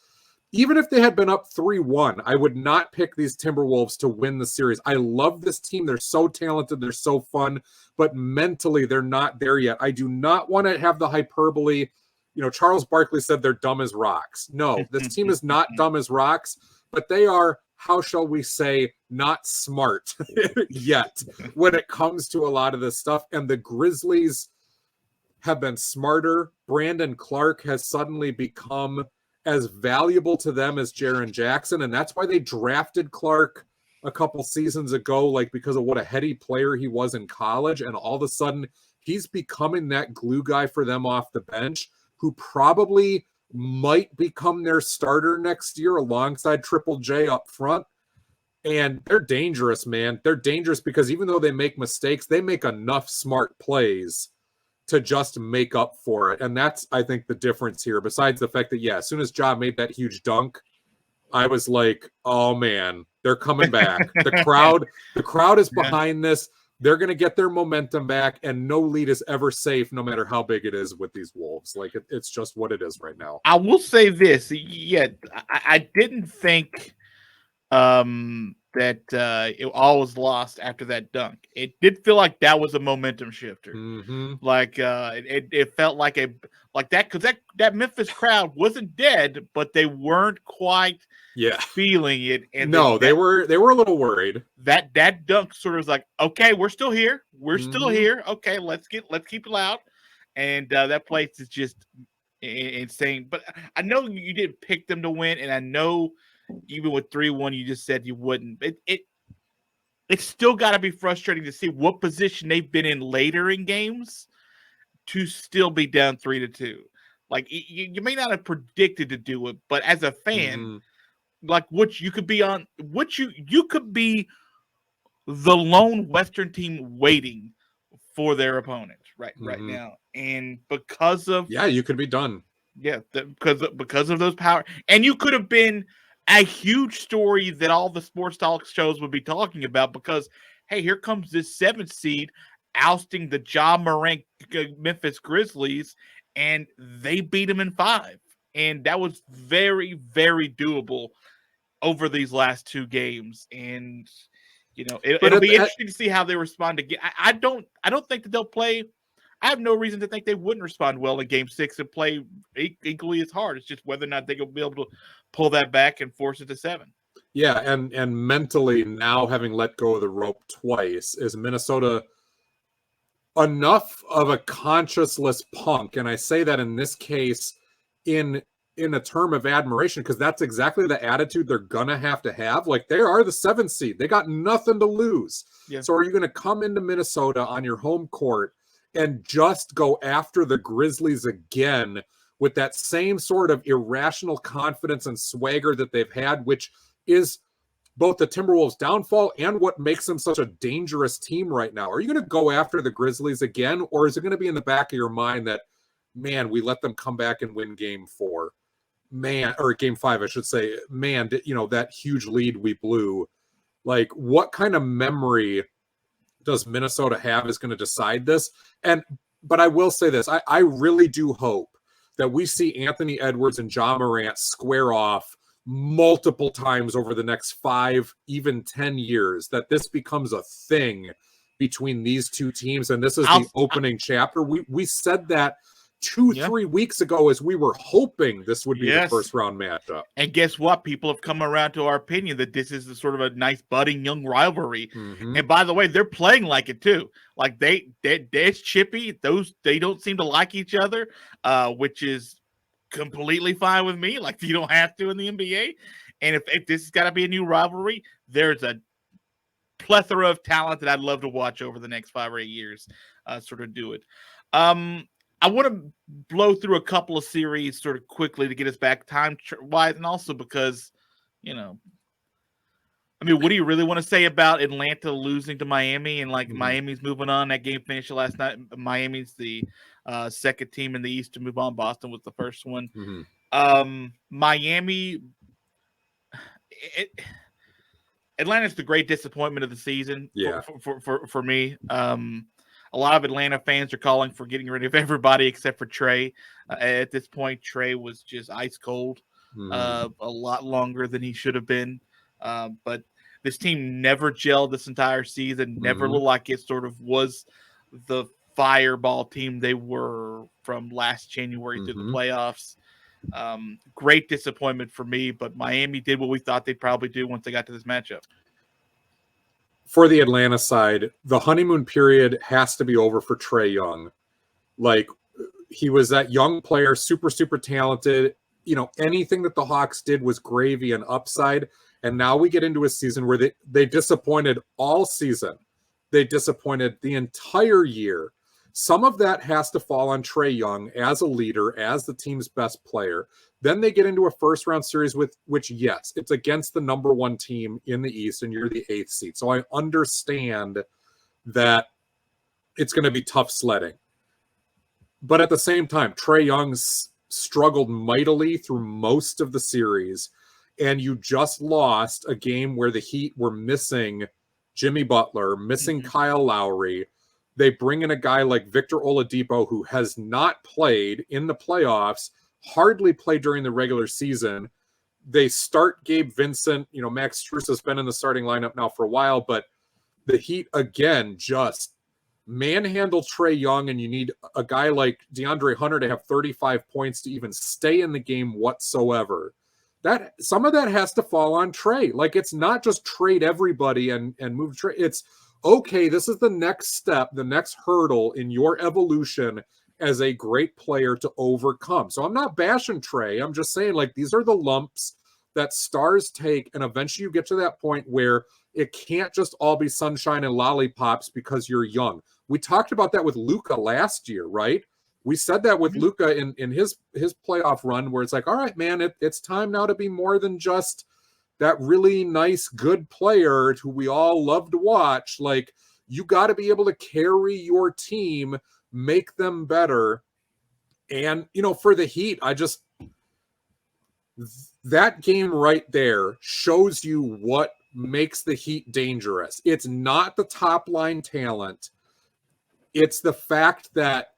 Even if they had been up 3-1, I would not pick these Timberwolves to win the series. I love this team. They're so talented. They're so fun. But mentally, they're not there yet. I do not want to have the hyperbole. You know, Charles Barkley said they're dumb as rocks. No, this team is not dumb as rocks, but they are, how shall we say, not smart yet when it comes to a lot of this stuff. And the Grizzlies have been smarter. Brandon Clark has suddenly become as valuable to them as Jaren Jackson, and that's why they drafted Clark a couple seasons ago, like, because of what a heady player he was in college, and all of a sudden he's becoming that glue guy for them off the bench, who probably might become their starter next year alongside Triple J up front. And they're dangerous, man. They're dangerous because even though they make mistakes, they make enough smart plays to just make up for it. And that's, I think, the difference here, besides the fact that, yeah, as soon as Ja made that huge dunk, I was like, oh man, they're coming back. The crowd is behind this. They're going to get their momentum back, and no lead is ever safe, no matter how big it is with these Wolves. Like, it's just what it is right now. I will say this. Yeah, I didn't think that it all was lost after that dunk. It did feel like that was a momentum shifter. Mm-hmm. Like it felt like that, because that Memphis crowd wasn't dead, but they weren't quite feeling it. And no, they were a little worried. That dunk sort of was like, okay, we're still here. We're still here. Okay, let's keep it loud. And that place is just insane. But I know you didn't pick them to win, and I know even with 3-1, you just said you wouldn't. It's still got to be frustrating to see what position they've been in later in games to still be down 3-2. Like, you may not have predicted to do it, but as a fan, like, you could be the lone Western team waiting for their opponent right now, and because of you could be done. Yeah, because of those power, and you could have been a huge story that all the sports talk shows would be talking about, because, hey, here comes this 7th seed ousting the Ja Morant Memphis Grizzlies, and they beat them in 5. And that was very, very doable over these last 2 games. And, you know, it'll be interesting to see how they respond again. I don't think that they'll play. I have no reason to think they wouldn't respond well in Game 6 and play equally as hard. It's just whether or not they'll be able to pull that back and force it to 7. Yeah, and mentally now having let go of the rope twice, is Minnesota enough of a conscienceless punk? And I say that in this case in a term of admiration, because that's exactly the attitude they're gonna have to have. Like, they are the 7th seed. They got nothing to lose. Yeah. So are you gonna come into Minnesota on your home court and just go after the Grizzlies again with that same sort of irrational confidence and swagger that they've had, which is both the Timberwolves' downfall and what makes them such a dangerous team right now? Are you going to go after the Grizzlies again, or is it going to be in the back of your mind that, man, we let them come back and win game 4? Man, or game 5, I should say. Man, that huge lead we blew. Like, what kind of memory does Minnesota have is going to decide this? But I will say this. I really do hope that we see Anthony Edwards and Ja Morant square off multiple times over the next 5, even 10 years, that this becomes a thing between these two teams. And this is the opening chapter. We said that 2-3 weeks ago, as we were hoping this would be the first round matchup. And guess what? People have come around to our opinion that this is the sort of a nice budding young rivalry. Mm-hmm. And by the way, they're playing like it too. Like they're chippy. They don't seem to like each other, which is completely fine with me. Like, you don't have to in the NBA. And if this has got to be a new rivalry, there's a plethora of talent that I'd love to watch over the next 5 or 8 years sort of do it. I want to blow through a couple of series sort of quickly to get us back time-wise, and also because, what do you really want to say about Atlanta losing to Miami and, Miami's moving on? That game finished last night. Miami's the second team in the East to move on. Boston was the first one. Mm-hmm. Miami, Atlanta's the great disappointment of the season for me. A lot of Atlanta fans are calling for getting rid of everybody except for Trey. At this point, Trey was just ice cold, a lot longer than he should have been. But this team never gelled this entire season, never looked like it sort of was the fireball team they were from last January through the playoffs. Great disappointment for me, but Miami did what we thought they'd probably do once they got to this matchup. For the Atlanta side, the honeymoon period has to be over for Trae Young. Like, he was that young player, super, super talented. Anything that the Hawks did was gravy and upside. And now we get into a season where they disappointed all season. They disappointed the entire year. Some of that has to fall on Trae Young as a leader, as the team's best player. Then they get into a first-round series which, yes, it's against the number 1 team in the East, and you're the 8th seed. So I understand that it's going to be tough sledding. But at the same time, Trae Young's struggled mightily through most of the series, and you just lost a game where the Heat were missing Jimmy Butler, missing Kyle Lowry. They bring in a guy like Victor Oladipo, who has not played in the playoffs, hardly played during the regular season. They start Gabe Vincent. Max Strus has been in the starting lineup now for a while, but the Heat, again, just manhandle Trae Young, and you need a guy like DeAndre Hunter to have 35 points to even stay in the game whatsoever. Some of that has to fall on Trae. Like, it's not just trade everybody and move Trae. It's, okay, this is the next step, the next hurdle in your evolution as a great player to overcome. So I'm not bashing Trae. I'm just saying, these are the lumps that stars take, and eventually you get to that point where it can't just all be sunshine and lollipops because you're young. We talked about that with Luka last year, right? We said that with Luka in his playoff run, where it's like, all right, man, it's time now to be more than just that really nice, good player who we all love to watch. Like, you got to be able to carry your team, make them better. And, for the Heat, that game right there shows you what makes the Heat dangerous. It's not the top line talent. It's the fact that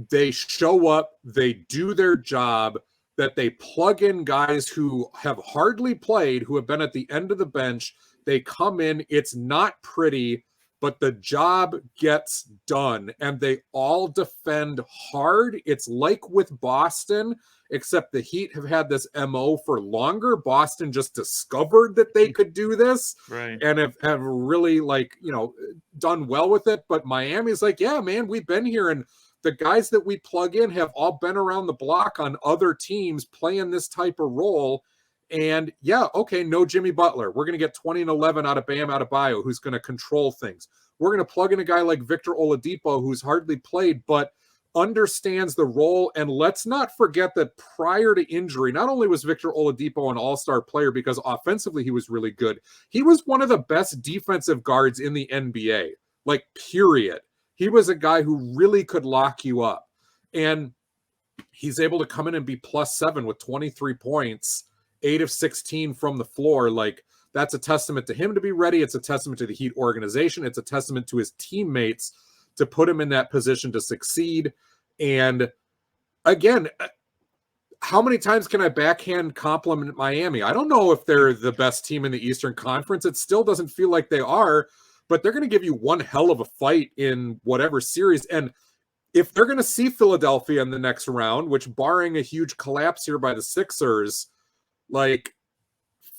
they show up, they do their job, that they plug in guys who have hardly played, who have been at the end of the bench. They come in. It's not pretty. but the job gets done, and they all defend hard. It's like with Boston, except the Heat have had this MO for longer. Boston just discovered that they could do this, right, and have really, like, done well with it. But Miami's like, yeah, man, we've been here, and the guys that we plug in have all been around the block on other teams playing this type of role. And yeah, okay, no Jimmy Butler. We're going to get 20 and 11 out of Bam Adebayo, who's going to control things. We're going to plug in a guy like Victor Oladipo, who's hardly played, but understands the role. And let's not forget that prior to injury, not only was Victor Oladipo an all-star player because offensively he was really good, he was one of the best defensive guards in the NBA, like, period. He was a guy who really could lock you up. And he's able to come in and be +7 with 23 points, 8 of 16 from the floor. Like, that's a testament to him to be ready. It's a testament to the Heat organization. It's a testament to his teammates to put him in that position to succeed. And again, how many times can I backhand compliment Miami? I don't know if they're the best team in the Eastern Conference. It still doesn't feel like they are, but they're going to give you one hell of a fight in whatever series. And if they're going to see Philadelphia in the next round, which, barring a huge collapse here by the Sixers, like,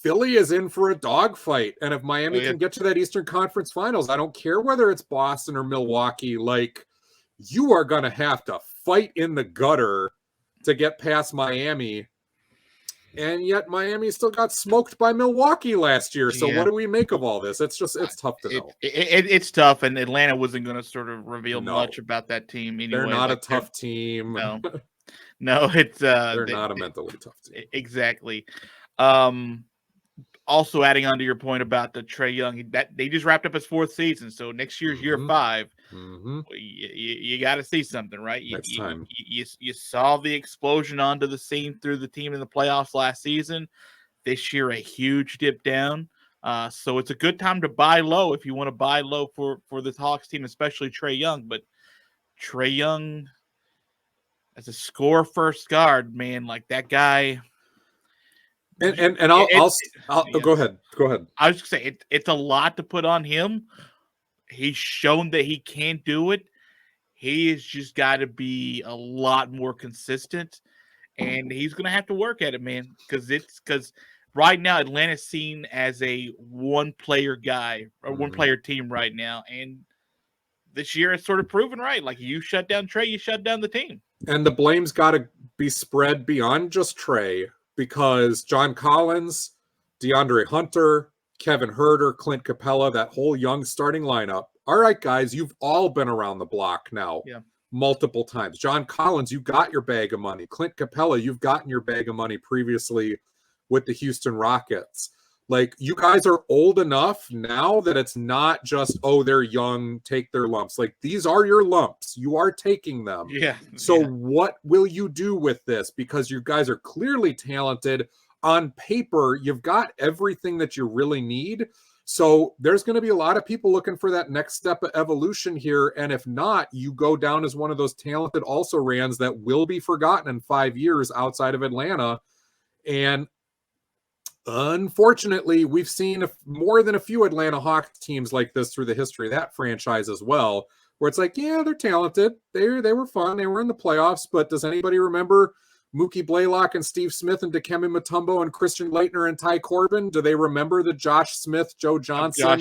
Philly is in for a dogfight. And if Miami can get to that Eastern Conference Finals, I don't care whether it's Boston or Milwaukee, like, you are going to have to fight in the gutter to get past Miami. And yet Miami still got smoked by Milwaukee last year. So what do we make of all this? It's tough to know. It's tough, and Atlanta wasn't going to sort of reveal much about that team anyway. They're not a tough team. No, it's they're not a mentally tough team. Exactly. Also, adding on to your point about the Trae Young, they just wrapped up his 4th season, so next year's year 5. You got to see something, right? You saw the explosion onto the scene through the team in the playoffs last season. This year, a huge dip down. So it's a good time to buy low if you want to buy low for this Hawks team, especially Trae Young. But Trae Young, as a score first guard, man, like, that guy. And I'll go ahead. I was going to say, it's a lot to put on him. He's shown that he can do it. He has just got to be a lot more consistent, and he's going to have to work at it, man. Because right now Atlanta's seen as a one-player guy or one-player team right now, and this year it's sort of proven right. Like, you shut down Trae, you shut down the team. And the blame's got to be spread beyond just Trae, because John Collins, DeAndre Hunter, Kevin Huerter, Clint Capella, that whole young starting lineup. All right, guys, you've all been around the block now multiple times. John Collins, you got your bag of money. Clint Capella, you've gotten your bag of money previously with the Houston Rockets. Like, you guys are old enough now that it's not just, oh, they're young, take their lumps. Like, these are your lumps. You are taking them. So what will you do with this? Because you guys are clearly talented. On paper, you've got everything that you really need. So there's going to be a lot of people looking for that next step of evolution here. And if not, you go down as one of those talented also-rans that will be forgotten in 5 years outside of Atlanta. And unfortunately, we've seen more than a few Atlanta Hawks teams like this through the history of that franchise as well, where it's like, yeah, they're talented. They were fun. They were in the playoffs. But does anybody remember Mookie Blaylock and Steve Smith and Dikembe Mutombo and Christian Leitner and Ty Corbin? Do they remember the Josh Smith, Joe Johnson?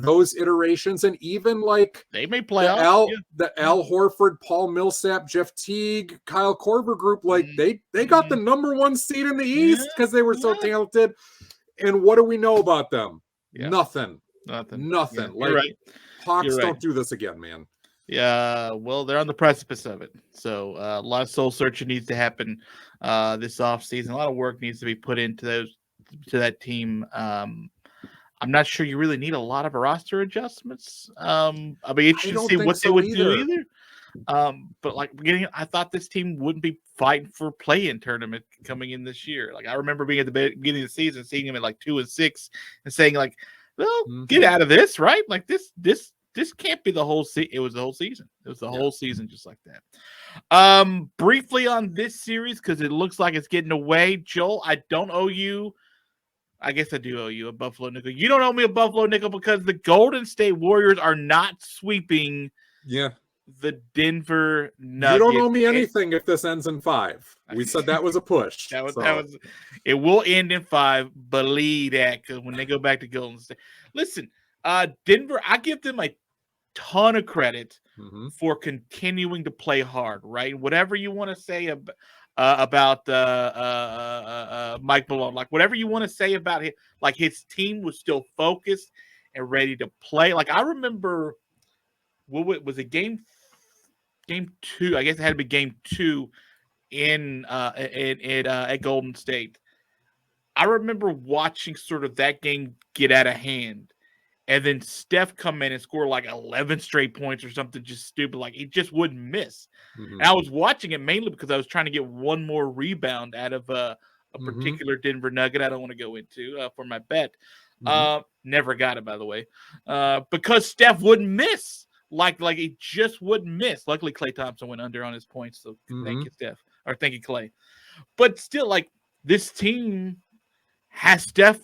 Those iterations, and even like they may play the Al Horford, Paul Millsap, Jeff Teague, Kyle Korver group. Like, they got the number 1 seed in the East because they were so talented. And what do we know about them? Nothing. Yeah, like, right. Hawks don't do this again, man. Yeah, well, they're on the precipice of it. So a lot of soul searching needs to happen this offseason. A lot of work needs to be put into that team. I'm not sure you really need a lot of roster adjustments. I'll be interested to see what they would do either. But like, I thought this team wouldn't be fighting for play-in tournament coming in this year. Like, I remember being at the beginning of the season, seeing them at like 2-6 and saying like, well, get out of this, right? Like, this can't be the whole season. It was the whole season. It was the whole season just like that. Briefly on this series, because it looks like it's getting away. Joel, I don't owe you I guess I do owe you a Buffalo nickel. You don't owe me a Buffalo nickel because the Golden State Warriors are not sweeping the Denver Nuggets. You don't owe me anything if this ends in 5. We said that was a push. That was. It will end in 5. Believe that, because when they go back to Golden State. Listen, Denver, I give them a ton of credit for continuing to play hard, right? Whatever you want to say about Mike Malone, like whatever you want to say about him, like his team was still focused and ready to play. Like I remember, what was it, game 2? I guess it had to be game 2 at Golden State. I remember watching sort of that game get out of hand. And then Steph come in and score like 11 straight points or something just stupid. Like, he just wouldn't miss. And I was watching it mainly because I was trying to get one more rebound out of a particular Denver Nugget I don't want to go into for my bet. Never got it, by the way. Because Steph wouldn't miss. Like he just wouldn't miss. Luckily, Klay Thompson went under on his points, so thank you, Steph. Or thank you, Klay. But still, like, this team has Steph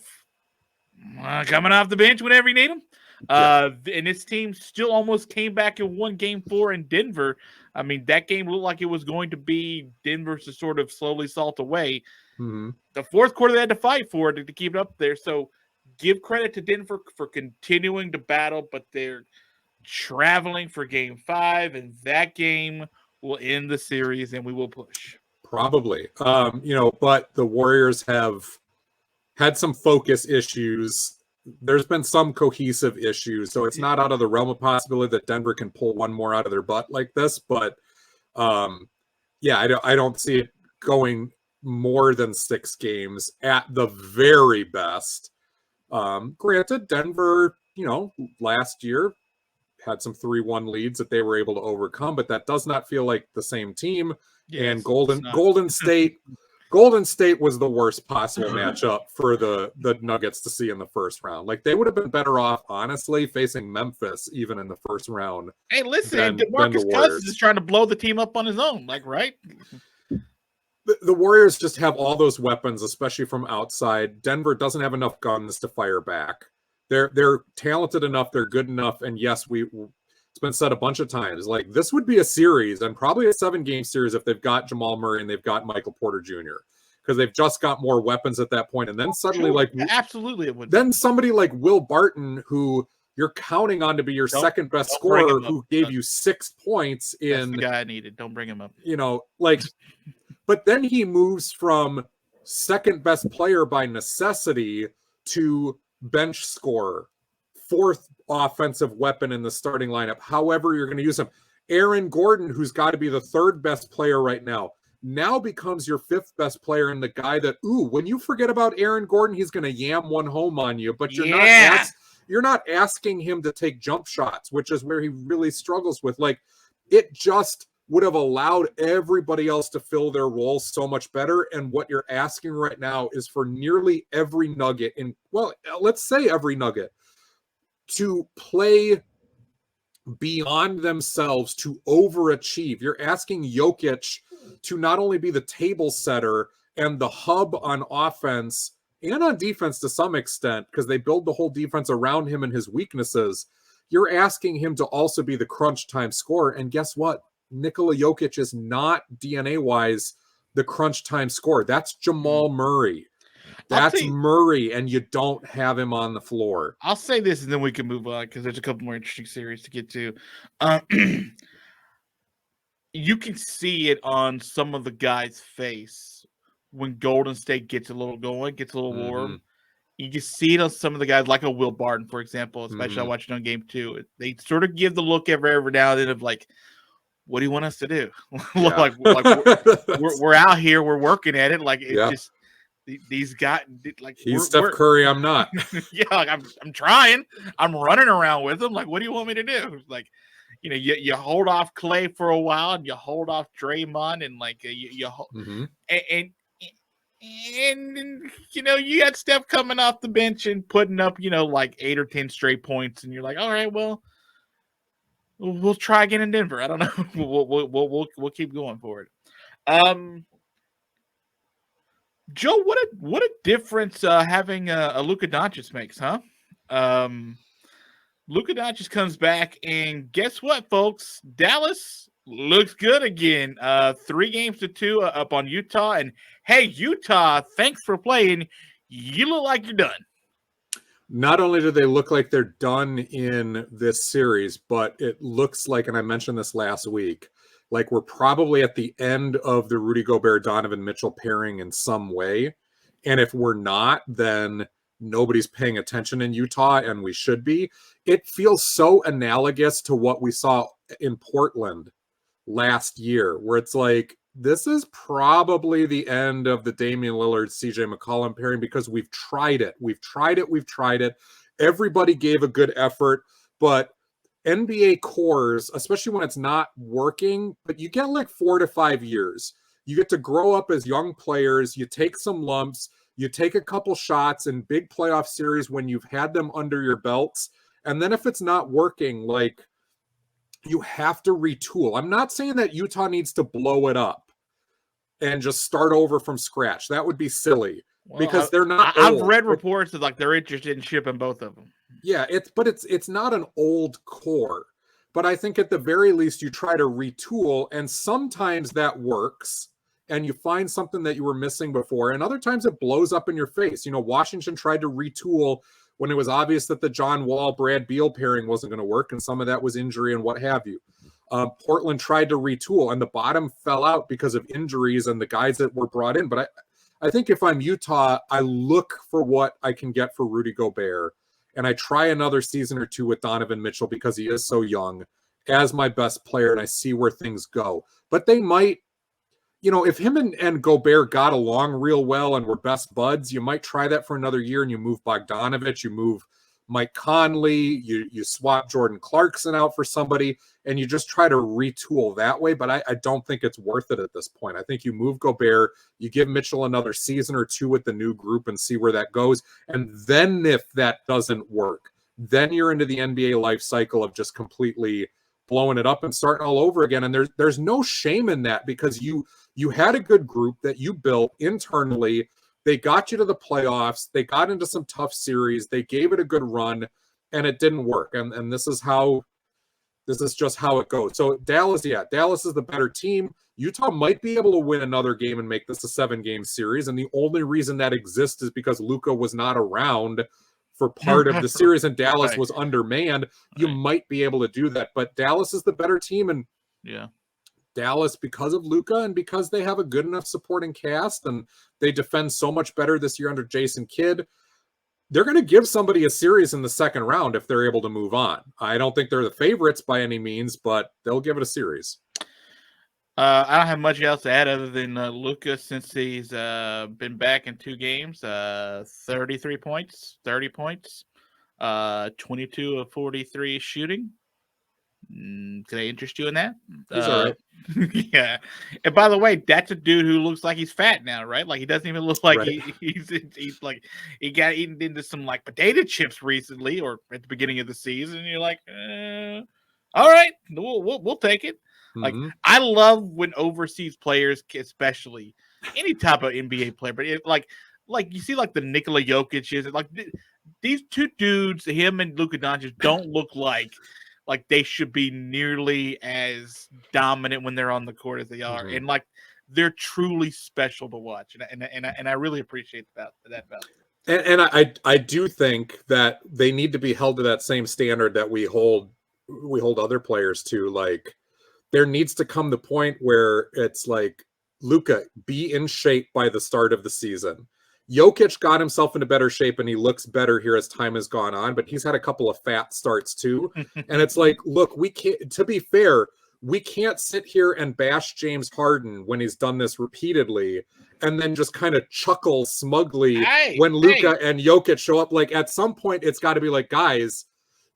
coming off the bench whenever you need him. And this team still almost came back and won game 4 in Denver. I mean, that game looked like it was going to be Denver's to sort of slowly salt away. The fourth quarter, they had to fight for it to keep it up there. So give credit to Denver for continuing to battle, but they're traveling for game 5, and that game will end the series and we will push. Probably. But the Warriors have had some focus issues. There's been some cohesive issues, so it's not out of the realm of possibility that Denver can pull one more out of their butt like this. But I don't see it going more than 6 games at the very best. Granted, Denver, last year had some 3-1 leads that they were able to overcome, but that does not feel like the same team. And Golden State was the worst possible matchup for the Nuggets to see in the first round. Like, they would have been better off, honestly, facing Memphis even in the first round. Hey, listen, DeMarcus Cousins is trying to blow the team up on his own, like, right? The Warriors just have all those weapons, especially from outside. Denver doesn't have enough guns to fire back. They're talented enough, they're good enough, and yes, it's been said a bunch of times, like, this would be a series, and probably a 7-game series if they've got Jamal Murray and they've got Michael Porter Jr., because they've just got more weapons at that point. And then suddenly, absolutely, it would. Then somebody like Will Barton, who you're counting on to be your second best scorer, who gave you 6 points in. That's the guy I needed. Don't bring him up. But then he moves from second best player by necessity to bench scorer, 4th offensive weapon in the starting lineup, however you're going to use him. Aaron Gordon, who's got to be the 3rd best player right now becomes your 5th best player, and the guy that, when you forget about Aaron Gordon, he's going to yam one home on you, but you're not asking him to take jump shots, which is where he really struggles with. Like, it just would have allowed everybody else to fill their roles so much better. And what you're asking right now is for nearly every Nugget let's say every Nugget to play beyond themselves, to overachieve. You're asking Jokic to not only be the table setter and the hub on offense and on defense to some extent, because they build the whole defense around him and his weaknesses. You're asking him to also be the crunch time scorer. And guess what? Nikola Jokic is not DNA-wise the crunch time scorer. That's Jamal Murray. That's Murray, and you don't have him on the floor. I'll say this, and then we can move on, because there's a couple more interesting series to get to. You can see it on some of the guys' face when Golden State gets a little going, gets a little warm. You can see it on some of the guys, like a Will Barton, for example, especially I watched it on game 2. They sort of give the look every now and then of like, what do you want us to do? like we're out here, we're working at it. Like, it's just these guys, like, he's Steph Curry, I'm not. Like, I'm trying. I'm running around with them. Like, what do you want me to do? Like, you hold off Klay for a while, and you hold off Draymond, and like and you got Steph coming off the bench and putting up like 8 or 10 straight points, and you're like, all right, well, we'll try again in Denver. I don't know. We'll keep going for it. Joe, what a difference having a Luka Doncic makes, huh? Luka Doncic comes back, and guess what, folks? Dallas looks good again. 3-2 up on Utah, and hey, Utah, thanks for playing. You look like you're done. Not only do they look like they're done in this series, but it looks like, and I mentioned this last week, like we're probably at the end of the Rudy Gobert, Donovan Mitchell pairing in some way. And if we're not, then nobody's paying attention in Utah, and we should be. It feels so analogous to what we saw in Portland last year, where it's like, this is probably the end of the Damian Lillard, CJ McCollum pairing, because we've tried it. We've tried it. Everybody gave a good effort, but NBA cores, especially when it's not working, but you get like 4 to 5 years. You get to grow up as young players. You take some lumps. You take a couple shots in big playoff series when you've had them under your belts. And then if it's not working, like, you have to retool. I'm not saying that Utah needs to blow it up and just start over from scratch. That would be silly because they're not. I've read reports that like they're interested in shipping both of them. Yeah, it's not an old core, but I think at the very least you try to retool, and sometimes that works, and you find something that you were missing before, and other times it blows up in your face. You know, Washington tried to retool when it was obvious that the John Wall, Brad Beal pairing wasn't going to work, and some of that was injury and what have you. Portland tried to retool, and the bottom fell out because of injuries and the guys that were brought in. But I think if I'm Utah, I look for what I can get for Rudy Gobert, and I try another season or two with Donovan Mitchell because he is so young as my best player, and I see where things go. But they might, you know, if him and Gobert got along real well and were best buds, you might try that for another year, and you move Bogdanovich, you move Mike Conley, you swap Jordan Clarkson out for somebody, and you just try to retool that way. But I don't think it's worth it at this point. I think you move Gobert, you give Mitchell another season or two with the new group and see where that goes. And then if that doesn't work, then you're into the NBA life cycle of just completely blowing it up and starting all over again. And there's no shame in that, because you had a good group that you built internally. They got you to the playoffs. They got into some tough series. They gave it a good run, and it didn't work. And this is just how it goes. So Dallas is the better team. Utah might be able to win another game and make this a 7-game series. And the only reason that exists is because Luka was not around for part of the series and Dallas was undermanned. You might be able to do that, but Dallas is the better team. And yeah, Dallas, because of Luka and because they have a good enough supporting cast and they defend so much better this year under Jason Kidd, they're going to give somebody a series in the second round if they're able to move on. I don't think they're the favorites by any means, but they'll give it a series. I don't have much else to add other than Luka, since he's been back in 2 games, 33 points, 30 points, 22 of 43 shooting. Can I interest you in that? He's all right. Yeah. And by the way, that's a dude who looks like he's fat now, right? Like he doesn't even look like he's like he got eaten into some like potato chips recently or at the beginning of the season. And you're like, all right, we'll take it. Like, I love when overseas players, especially any type of NBA player, but like you see, like the Nikola Jokic, like these two dudes, him and Luka Doncic, don't look like they should be nearly as dominant when they're on the court as they are, and like they're truly special to watch, and I really appreciate that about them. And I do think that they need to be held to that same standard that we hold other players to. Like, there needs to come the point where it's like, Luka, be in shape by the start of the season. Jokic got himself into better shape and he looks better here as time has gone on, but he's had a couple of fat starts too. And it's like, look, we can't, to be fair, we can't sit here and bash James Harden when he's done this repeatedly and then just kind of chuckle smugly when Luka and Jokic show up. Like, at some point it's got to be like, guys,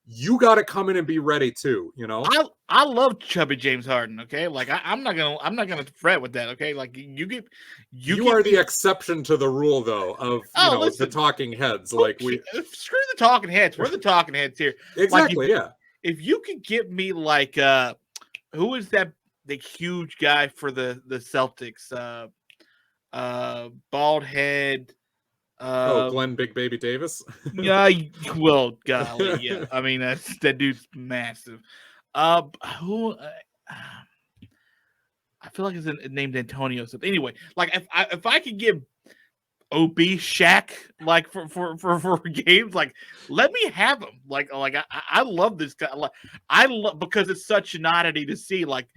you got to come in and be ready too, you know. I love chubby James Harden. Okay, like I'm not gonna fret with that. Okay, like you are the exception to the rule, though, of the talking heads. Like, screw the talking heads. We're the talking heads here. Exactly. Like, if you could give me like who is that the huge guy for the Celtics? bald head. Glenn Big Baby Davis. Yeah, well, golly, yeah. I mean, that dude's massive. Who? I feel like it's named Antonio. So anyway, like if I could give obese Shaq like for games, like let me have him. Like I love this guy. I love because it's such an oddity to see like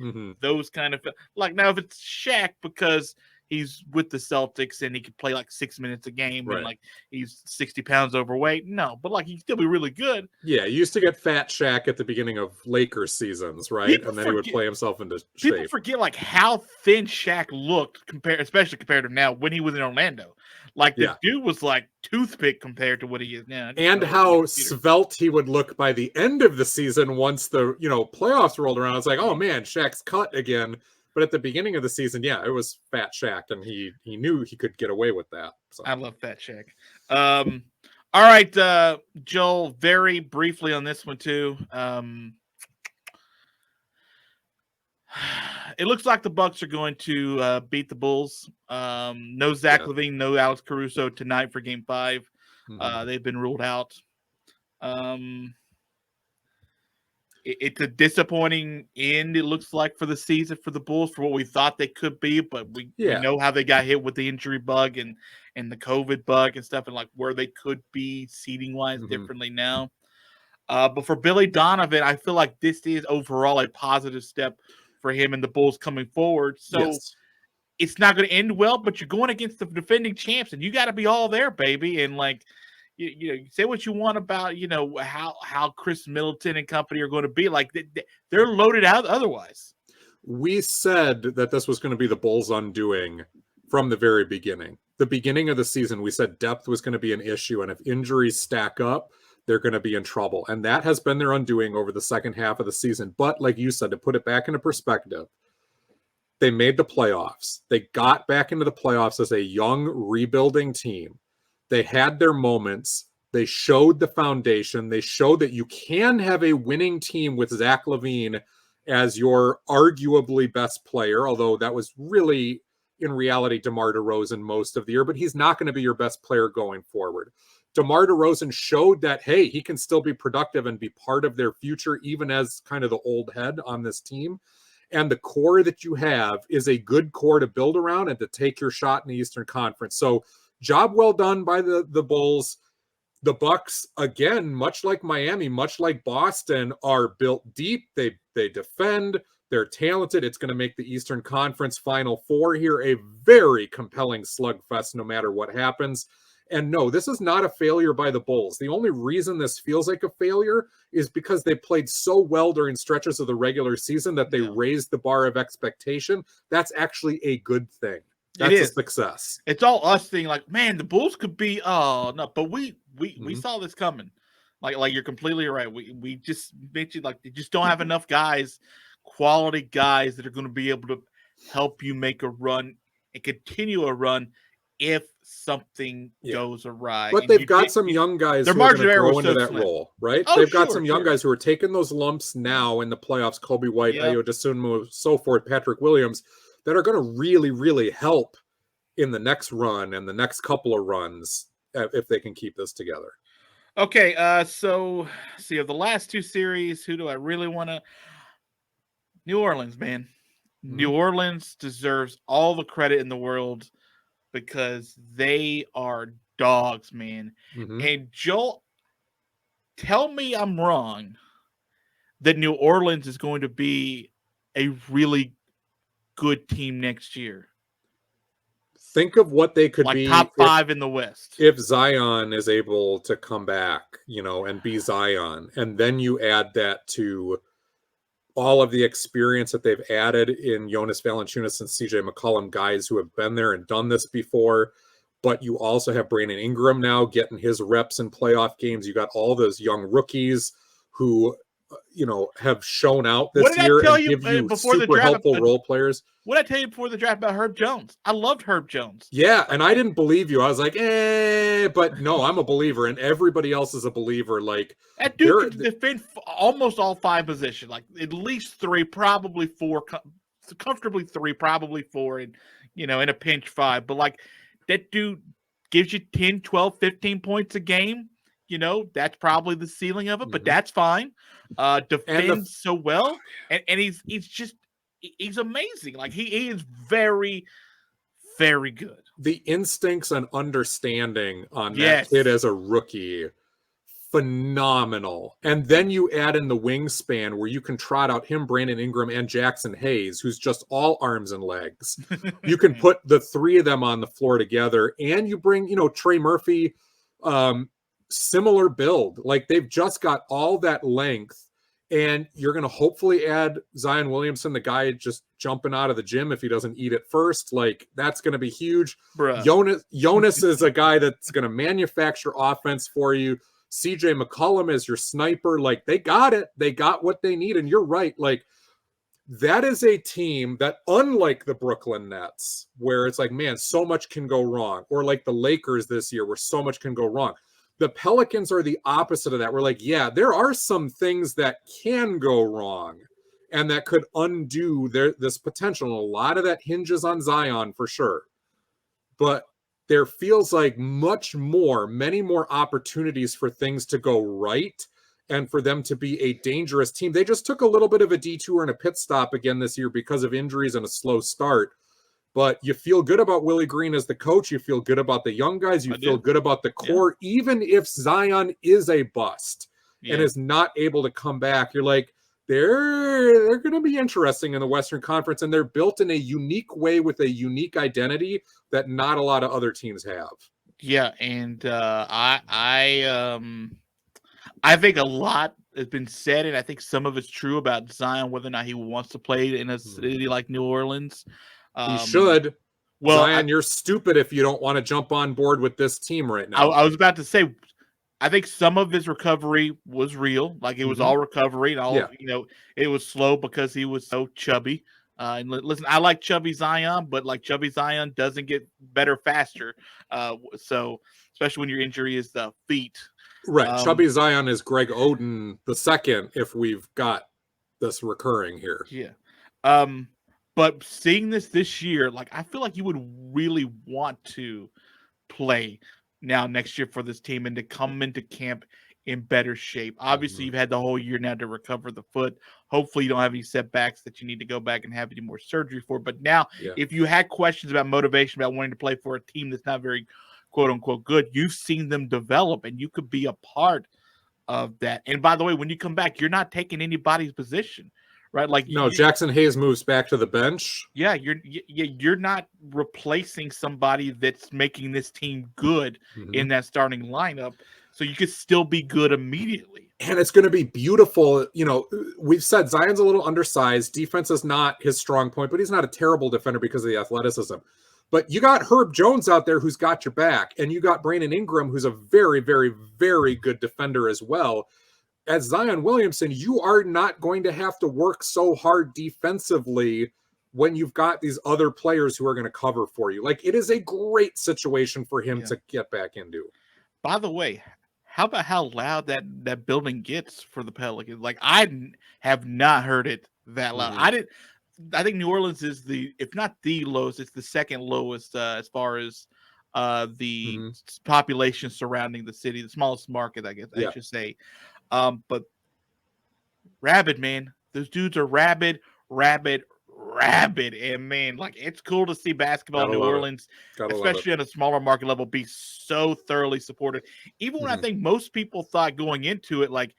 those kind of like now if it's Shaq because he's with the Celtics and he could play like 6 minutes a game and like he's 60 pounds overweight. No, but like he can still be really good. Yeah, you used to get Fat Shaq at the beginning of Lakers seasons, right? And then he would play himself into shape. People forget like how thin Shaq looked especially compared to now when he was in Orlando. Like the dude was like toothpick compared to what he is now. And how svelte he would look by the end of the season once the playoffs rolled around. It's like, oh man, Shaq's cut again. But at the beginning of the season, it was Fat Shaq, and he knew he could get away with that. So. I love Fat Shaq. All right, Joel, very briefly on this one too. It looks like the Bucks are going to beat the Bulls. No Zach LaVine, no Alex Caruso tonight for Game 5. They've been ruled out. It's a disappointing end, it looks like, for the season for the Bulls, for what we thought they could be, but we know how they got hit with the injury bug and the COVID bug and stuff, and like where they could be seeding-wise differently now. But for Billy Donovan, I feel like this is overall a positive step for him and the Bulls coming forward. So it's not going to end well, but you're going against the defending champs, and you got to be all there, baby. And like, you say what you want about, how Chris Middleton and company are going to be. Like, they're loaded out otherwise. We said that this was going to be the Bulls' undoing from the very beginning. The beginning of the season, we said depth was going to be an issue, and if injuries stack up, they're going to be in trouble. And that has been their undoing over the second half of the season. But like you said, to put it back into perspective, they made the playoffs. They got back into the playoffs as a young, rebuilding team. They had their moments. They showed the foundation. They showed that you can have a winning team with Zach LaVine as your arguably best player, although that was really, in reality, DeMar DeRozan most of the year, but he's not going to be your best player going forward. DeMar DeRozan showed that, hey, he can still be productive and be part of their future, even as kind of the old head on this team. And the core that you have is a good core to build around and to take your shot in the Eastern Conference. So, job well done by the Bulls. The Bucks, again, much like Miami, much like Boston, are built deep. They defend. They're talented. It's going to make the Eastern Conference Final Four here a very compelling slugfest no matter what happens. And no, this is not a failure by the Bulls. The only reason this feels like a failure is because they played so well during stretches of the regular season that they raised the bar of expectation. That's actually a good thing. That's a success. It's all us thinking like, man, the Bulls could be but we saw this coming. Like you're completely right. We just mentioned like they just don't have enough guys, quality guys that are going to be able to help you make a run and continue a run if something goes awry. But they've got some young guys who are going to grow into that role, right? They've got some young guys who are taking those lumps now in the playoffs. Kobe White, Ayo Dosunmu, so forth, Patrick Williams, that are going to really, really help in the next run and the next couple of runs if they can keep this together. Okay, so see, of the last two series, who do I really want to? New Orleans, man. New Orleans deserves all the credit in the world because they are dogs, man. And Joel, tell me I'm wrong that New Orleans is going to be a really good team next year. Think of what they could be top 5 in the West. If Zion is able to come back, and be Zion, and then you add that to all of the experience that they've added in Jonas Valanciunas and CJ McCollum, guys who have been there and done this before. But you also have Brandon Ingram now getting his reps in playoff games. You got all those young rookies who, have shown out this year and give you super helpful role players. What did I tell you before the draft about Herb Jones? I loved Herb Jones. Yeah, and I didn't believe you. I was like, but no, I'm a believer, and everybody else is a believer. Like that dude can defend almost all 5 positions, like at least 3, probably 4, comfortably 3, probably 4, and in a pinch 5. But like that dude gives you 10, 12, 15 points a game. That's probably the ceiling of it, but that's fine. Defends so well, and he's amazing. Like he is very, very good. The instincts and understanding on that kid as a rookie, phenomenal. And then you add in the wingspan where you can trot out him, Brandon Ingram, and Jackson Hayes, who's just all arms and legs. You can put the three of them on the floor together, and you bring, Trey Murphy, similar build. Like they've just got all that length. And you're going to hopefully add Zion Williamson, the guy just jumping out of the gym if he doesn't eat it first. Like, that's going to be huge. Jonas is a guy that's going to manufacture offense for you. CJ McCollum is your sniper. Like, they got it. They got what they need. And you're right. Like, that is a team that, unlike the Brooklyn Nets, where it's like, man, so much can go wrong, or like the Lakers this year, where so much can go wrong. The Pelicans are the opposite of that. We're like, yeah, there are some things that can go wrong and that could undo this potential. And a lot of that hinges on Zion for sure. But there feels like many more opportunities for things to go right and for them to be a dangerous team. They just took a little bit of a detour and a pit stop again this year because of injuries and a slow start. But you feel good about Willie Green as the coach. You feel good about the young guys. You feel good about the core. Yeah. Even if Zion is a bust and is not able to come back, you're like, they're going to be interesting in the Western Conference. And they're built in a unique way with a unique identity that not a lot of other teams have. Yeah, and I think a lot has been said, and I think some of it's true about Zion, whether or not he wants to play in a city like New Orleans. He should. Well, Zion, you're stupid if you don't want to jump on board with this team right now. I was about to say, I think some of his recovery was real. Like it was all recovery, and all it was slow because he was so chubby. And listen, I like chubby Zion, but like chubby Zion doesn't get better faster. So especially when your injury is the feet. Right. Chubby Zion is Greg Oden the second if we've got this recurring here. Yeah. But seeing this year, like I feel like you would really want to play now next year for this team and to come into camp in better shape. Obviously, you've had the whole year now to recover the foot. Hopefully, you don't have any setbacks that you need to go back and have any more surgery for. But now, if you had questions about motivation, about wanting to play for a team that's not very quote unquote good, you've seen them develop and you could be a part of that. And by the way, when you come back, you're not taking anybody's position. Right, like Jackson Hayes moves back to the bench. Yeah, you're not replacing somebody that's making this team good in that starting lineup, so you could still be good immediately. And it's going to be beautiful. We've said Zion's a little undersized. Defense is not his strong point, but he's not a terrible defender because of the athleticism. But you got Herb Jones out there who's got your back, and you got Brandon Ingram, who's a very, very, very good defender as well. As Zion Williamson, you are not going to have to work so hard defensively when you've got these other players who are going to cover for you. Like, it is a great situation for him to get back into. By the way, how about how loud that building gets for the Pelicans? Like, I have not heard it that loud. I think New Orleans is if not the lowest, it's the second lowest as far as the population surrounding the city, the smallest market, I guess I should say. But rabid, man, those dudes are rabid, and man, like it's cool to see basketball in New Orleans, especially on a smaller market level, be so thoroughly supported. Even when I think most people thought going into it, like,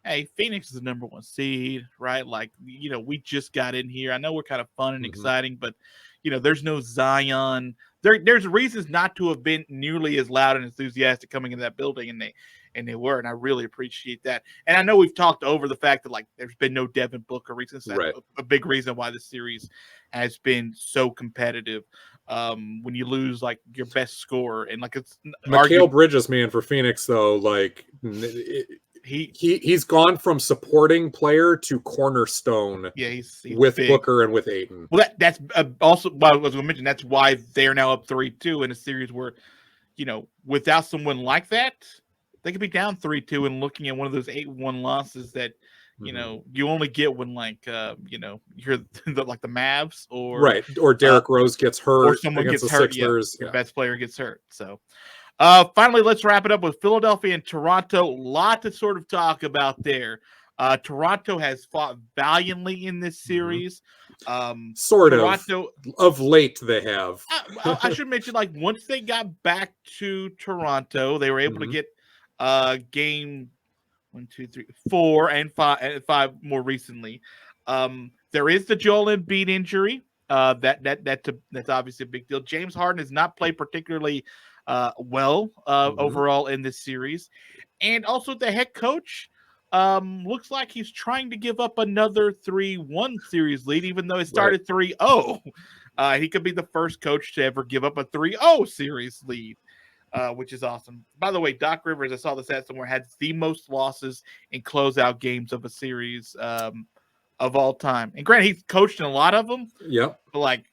hey, Phoenix is the number 1 seed, right? Like, we just got in here. I know we're kind of fun and exciting, but there's no Zion. There's reasons not to have been nearly as loud and enthusiastic coming into that building, and they were, and I really appreciate that. And I know we've talked over the fact that like there's been no Devin Booker recently. So that's a big reason why the series has been so competitive. When you lose like your best scorer, and like it's Mikal Bridges, man, for Phoenix though, like he's gone from supporting player to cornerstone. Yeah, he's with big. Booker and with Ayton. Well, that's also what I was going to mention. That's why they're now up 3-2 in a series where, without someone like that, they could be down 3-2 and looking at one of those 8-1 losses that, you know, you only get when like you know, you're like the Mavs or Derrick Rose gets hurt or someone against gets the hurt. Sixers. Your best player gets hurt. So finally, let's wrap it up with Philadelphia and Toronto. A lot to sort of talk about there. Toronto has fought valiantly in this series. Toronto, of late they have. I should mention, like, once they got back to Toronto, they were able to get game 1, 2, 3, 4, and 5 more recently. There is the Joel Embiid injury. That's obviously a big deal. James Harden has not played particularly well overall in this series, and also the head coach looks like he's trying to give up another 3-1 series lead, even though it started 3-0. He could be the first coach to ever give up a 3-0 series lead, which is awesome. By the way, Doc Rivers, I saw the stat somewhere, had the most losses in closeout games of a series of all time. And granted, he's coached in a lot of them. Yep. But, like,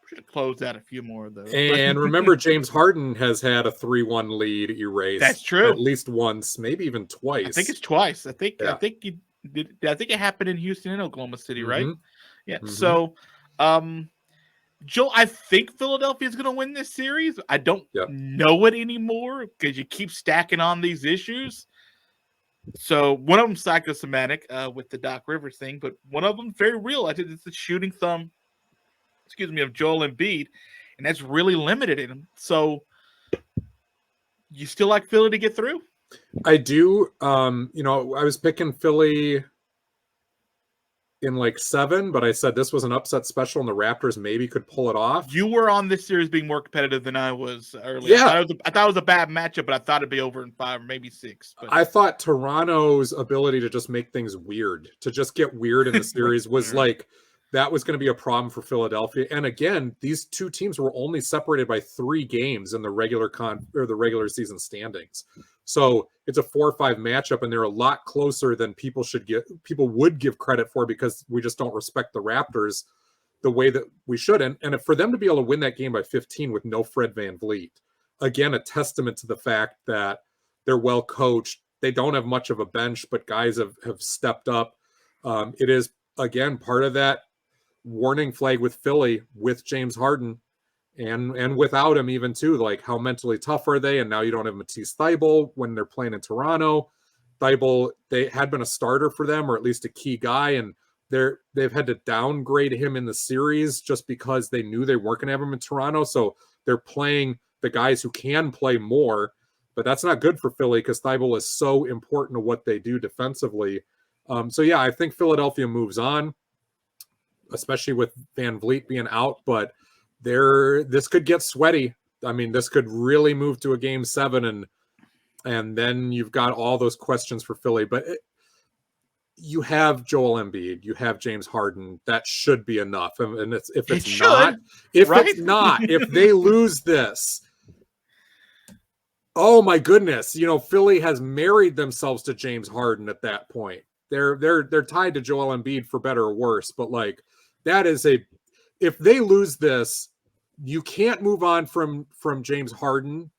should have closed out a few more of those. And remember, James Harden has had a 3-1 lead erased. That's true. At least once, maybe even twice. I think it's twice. I think he did. I think it happened in Houston and Oklahoma City, right? Yeah. So, Joe, I think Philadelphia is going to win this series. I don't know it anymore because you keep stacking on these issues. So one of them psychosomatic with the Doc Rivers thing, but one of them very real. I think it's the shooting thumb, of Joel Embiid, and that's really limited in him. So you still like Philly to get through? I do. You know, I was picking Philly in like 7, but I said this was an upset special and the Raptors maybe could pull it off. You were on this series being more competitive than I was earlier. Yeah. I thought it was a bad matchup, but I thought it'd be over in 5 or maybe 6. But I thought Toronto's ability to just make things weird, to just get weird in the series was like, that was going to be a problem for Philadelphia. And again, these two teams were only separated by 3 games in the regular season standings. So it's a 4-5 matchup, and they're a lot closer than people would give credit for, because we just don't respect the Raptors the way that we should. And for them to be able to win that game by 15 with no Fred VanVleet, again, a testament to the fact that they're well coached. They don't have much of a bench, but guys have stepped up. It is, again, part of that warning flag with Philly, with James Harden and without him even too, like how mentally tough are they? And now you don't have Matisse Thybulle when they're playing in Toronto. Thybulle, they had been a starter for them, or at least a key guy, and they've had to downgrade him in the series just because they knew they weren't going to have him in Toronto. So they're playing the guys who can play more, but that's not good for Philly because Thybulle is so important to what they do defensively. So yeah, I think Philadelphia moves on, especially with VanVleet being out, but this could get sweaty. I mean, this could really move to a game 7, and then you've got all those questions for Philly. But you have Joel Embiid, you have James Harden. That should be enough. And if they lose this, oh my goodness, you know, Philly has married themselves to James Harden at that point. They're tied to Joel Embiid for better or worse, but like, that is if they lose this, you can't move on from James Harden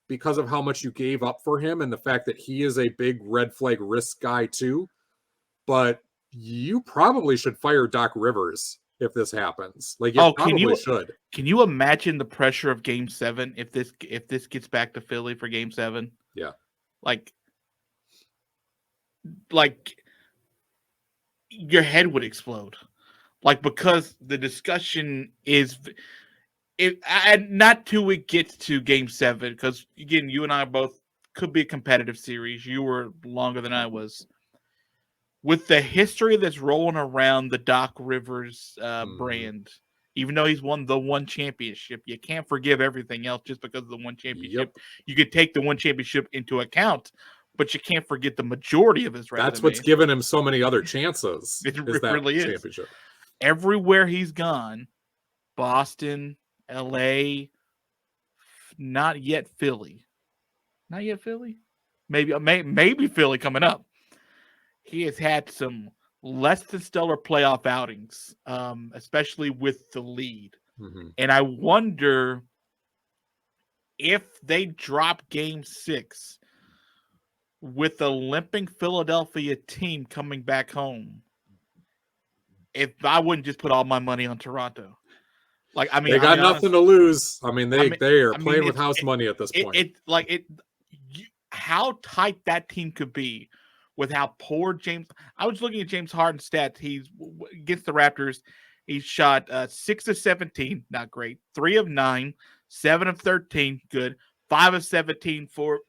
because of how much you gave up for him and the fact that he is a big red flag risk guy too. But you probably should fire Doc Rivers if this happens. Like, you should. Can you imagine the pressure of Game 7 if this gets back to Philly for Game 7? Yeah. Like your head would explode. Like, because the discussion is not till it gets to Game 7, because again, you and I both could be a competitive series. You were longer than I was. With the history that's rolling around the Doc Rivers brand, even though he's won the one championship, you can't forgive everything else just because of the one championship. Yep. You could take the one championship into account, but you can't forget the majority of his resume. That's what's given him so many other chances. It really is. Championship. Everywhere he's gone, Boston, LA, not yet Philly. Not yet Philly? Maybe Philly coming up. He has had some less than stellar playoff outings, especially with the lead. Mm-hmm. And I wonder if they drop Game 6, with the limping Philadelphia team coming back home, if I wouldn't just put all my money on Toronto. They got nothing to lose. I mean, they are playing with house money at this point. How tight that team could be with how poor James. I was looking at James Harden's stats. He's against the Raptors. He shot 6 of 17, not great. 3 of 9, 7 of 13, good. 5 of 17 for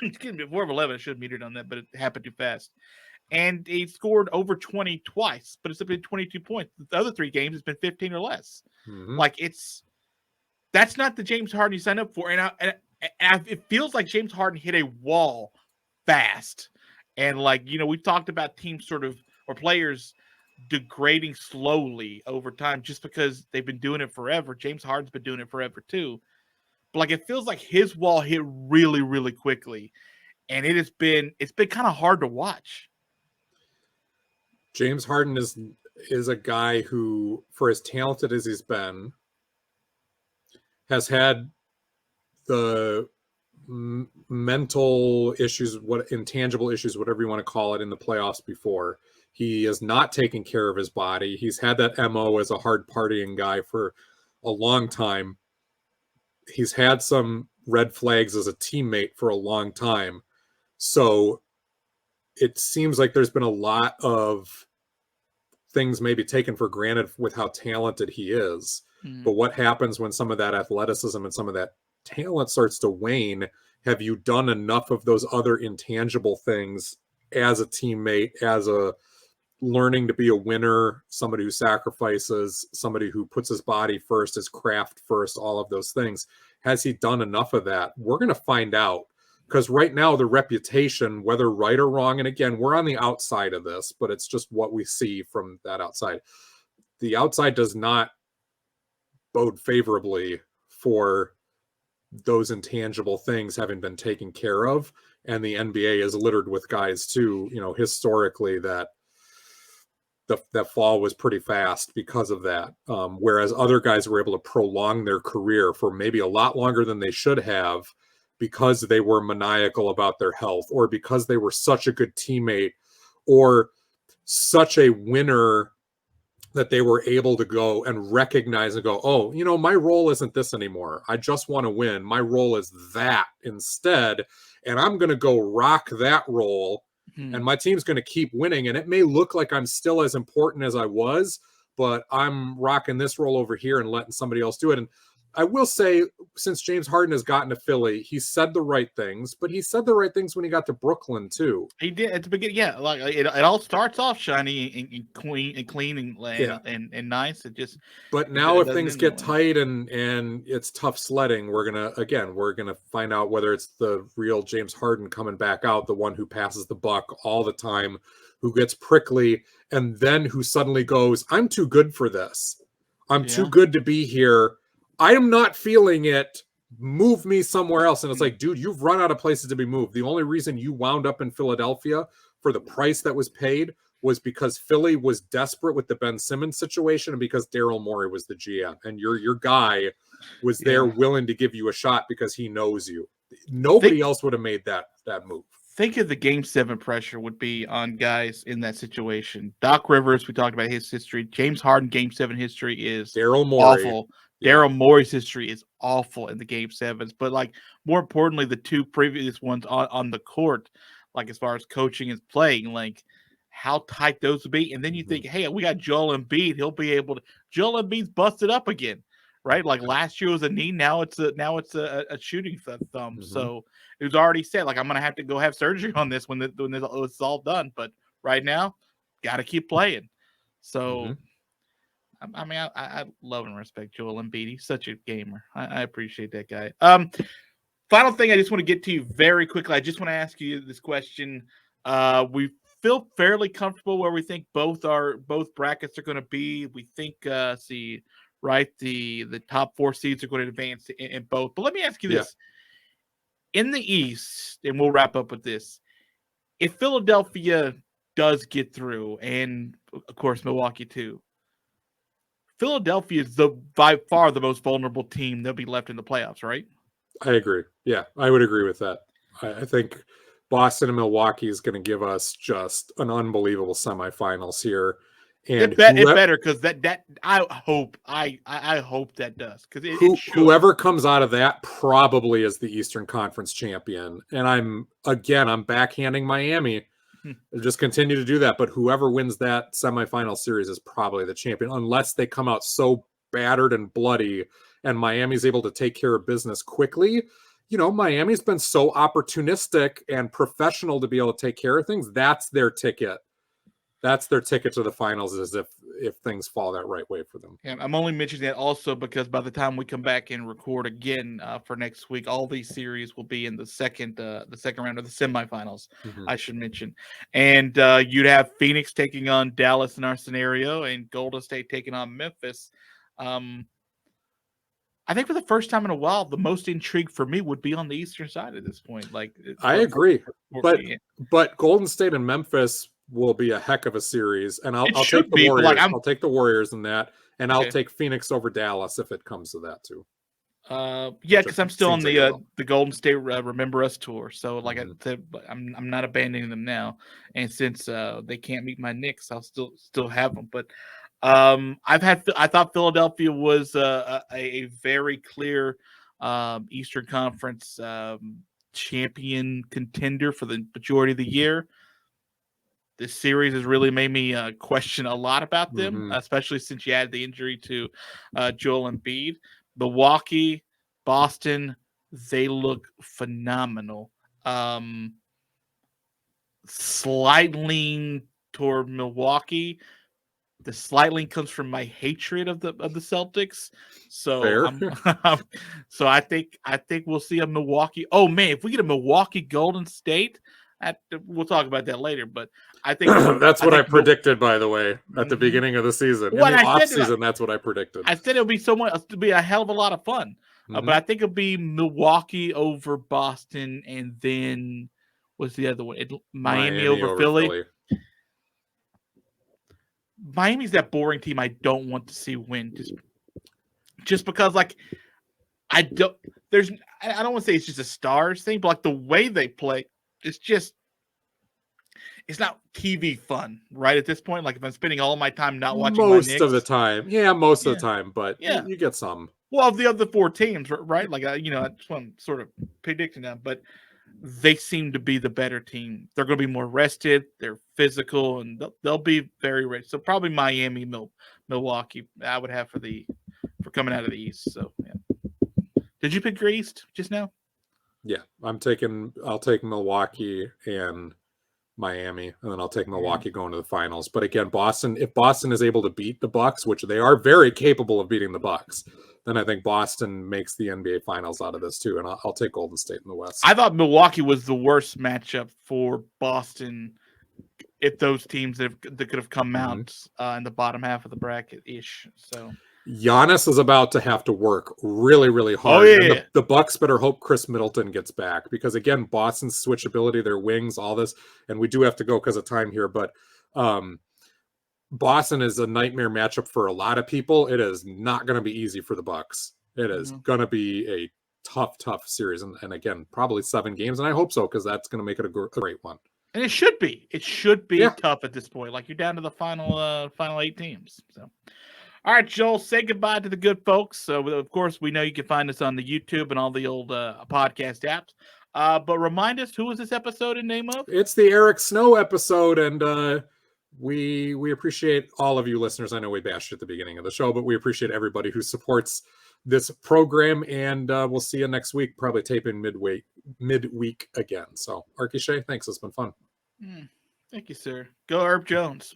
excuse me, 4 of 11. I should have metered on that, but it happened too fast. And he scored over 20 twice, but it's been 22 points. The other 3 games, it's been 15 or less. Mm-hmm. That's not the James Harden you signed up for. And it feels like James Harden hit a wall fast. And we've talked about teams or players degrading slowly over time just because they've been doing it forever. James Harden's been doing it forever too. But it feels like his wall hit really, really quickly. And it's been kind of hard to watch. James Harden is a guy who, for as talented as he's been, has had the mental issues, intangible issues, whatever you want to call it, in the playoffs before. He is not taking care of his body. He's had that MO as a hard partying guy for a long time. He's had some red flags as a teammate for a long time. So it seems like there's been a lot of things maybe taken for granted with how talented he is. But what happens when some of that athleticism and some of that talent starts to wane? Have you done enough of those other intangible things as a teammate, as a learning to be a winner, somebody who sacrifices, somebody who puts his body first, his craft first, all of those things? Has he done enough of that? We're going to find out, because right now the reputation, whether right or wrong, and again, we're on the outside of this, but it's just what we see from that outside. The outside does not bode favorably for those intangible things having been taken care of. And the NBA is littered with guys too, historically, that fall was pretty fast because of that. Whereas other guys were able to prolong their career for maybe a lot longer than they should have because they were maniacal about their health, or because they were such a good teammate, or such a winner that they were able to go and recognize and go, oh, my role isn't this anymore. I just want to win. My role is that instead. And I'm going to go rock that role. And my team's going to keep winning. And it may look like I'm still as important as I was, but I'm rocking this role over here and letting somebody else do it. And I will say, since James Harden has gotten to Philly, he said the right things, but he said the right things when he got to Brooklyn too. He did at the beginning. Yeah, it all starts off shiny and clean and nice. But now if things get tight and it's tough sledding, we're gonna find out whether it's the real James Harden coming back out, the one who passes the buck all the time, who gets prickly, and then who suddenly goes, I'm too good for this. I'm too good to be here. I am not feeling it. Move me somewhere else. And it's like, dude, you've run out of places to be moved. The only reason you wound up in Philadelphia for the price that was paid was because Philly was desperate with the Ben Simmons situation, and because Daryl Morey was the GM, and your guy was there willing to give you a shot because he knows you. Nobody else would have made that move. Think of the Game 7 pressure would be on guys in that situation. Doc Rivers, we talked about his history. James Harden Game 7 history is Daryl Morey. Awful. Daryl Morey's history is awful in the Game 7s. But, more importantly, the 2 previous ones on the court, as far as coaching and playing, how tight those would be. And then you think, hey, we got Joel Embiid. He'll be able to – Joel Embiid's busted up again, right? Last year was a knee. Now it's a shooting thumb. So it was already said, I'm going to have to go have surgery on this when it's all done. But right now, got to keep playing. So – I love and respect Joel Embiid. He's such a gamer. I appreciate that guy. Final thing I just want to get to you very quickly. I just want to ask you this question. We feel fairly comfortable where we think both brackets are going to be. We think, the top 4 seeds are going to advance in both. But let me ask you this. In the East, and we'll wrap up with this, if Philadelphia does get through, and, of course, Milwaukee too, Philadelphia is by far the most vulnerable team that'll be left in the playoffs, right? I agree. Yeah, I would agree with that. I think Boston and Milwaukee is going to give us just an unbelievable semifinals here. And it better, because that I hope that does, because whoever comes out of that probably is the Eastern Conference champion. And I'm backhanding Miami. Just continue to do that, but whoever wins that semifinal series is probably the champion, unless they come out so battered and bloody and Miami's able to take care of business quickly. You know, Miami's been so opportunistic and professional to be able to take care of things. That's their ticket. That's their ticket to the finals, is if things fall that right way for them. Yeah, I'm only mentioning that also because by the time we come back and record again for next week, all these series will be in the second round of the semifinals. I should mention, and you'd have Phoenix taking on Dallas in our scenario, and Golden State taking on Memphis. I think for the first time in a while, the most intrigue for me would be on the Eastern side at this point. Like, I agree, but Golden State and Memphis will be a heck of a series, and I'll take the Warriors. Like, I'll take the Warriors in that, and I'll take Phoenix over Dallas if it comes to that too. Yeah, because I'm still on the Golden State Remember Us tour, so like I said, I'm not abandoning them now, and since they can't meet my Knicks, I'll still have them. But I thought Philadelphia was a very clear Eastern Conference champion contender for the majority of the year. This series has really made me question a lot about them, especially since you had the injury to Joel Embiid. Milwaukee, Boston, they look phenomenal. Slight lean toward Milwaukee. The slight lean comes from my hatred of the Celtics. So so I think we'll see a Milwaukee. Oh man, if we get a Milwaukee Golden State, we'll talk about that later, but I think that's what I predicted, by the way, at the beginning of the season. In the offseason, that's what I predicted. I said it'll be a hell of a lot of fun. But I think it'll be Milwaukee over Boston, and then what's the other one? Miami over Philly. Miami's that boring team I don't want to see win, just because, like, I don't want to say it's just a stars thing, but like the way they play, it's not TV fun, right? At this point, like if I'm spending all my time not watching most of the time, most of the time, but you get some. Well, of the other four teams, right? Like that's what I'm sort of predicting them, but they seem to be the better team. They're going to be more rested. They're physical, and they'll be very ready. So probably Miami, Milwaukee, I would have for coming out of the East. So yeah. Did you pick your East just now? Yeah, I'll take Milwaukee and Miami, and then I'll take Milwaukee going to the finals. But again, if Boston is able to beat the Bucks, which they are very capable of beating the Bucks, then I think Boston makes the NBA Finals out of this too, and I'll take Golden State in the West. I thought Milwaukee was the worst matchup for Boston if those teams that could have come out in the bottom half of the bracket ish. So Giannis is about to have to work really, really hard. Oh, yeah. The Bucks better hope Chris Middleton gets back, because again, Boston's switchability, their wings, all this, and we do have to go because of time here, but Boston is a nightmare matchup for a lot of people. It is not going to be easy for the Bucks. It is going to be a tough series, and again, probably 7 games, and I hope so, because that's going to make it a great one. And it should be. It should be tough at this point. Like, you're down to the final 8 teams. So, all right, Joel, say goodbye to the good folks. So, of course, we know you can find us on the YouTube and all the old podcast apps. But remind us, who is this episode in name of? It's the Eric Snow episode, and we appreciate all of you listeners. I know we bashed at the beginning of the show, but we appreciate everybody who supports this program, and we'll see you next week, probably taping midweek again. So, Arky, Shea, thanks. It's been fun. Thank you, sir. Go Herb Jones.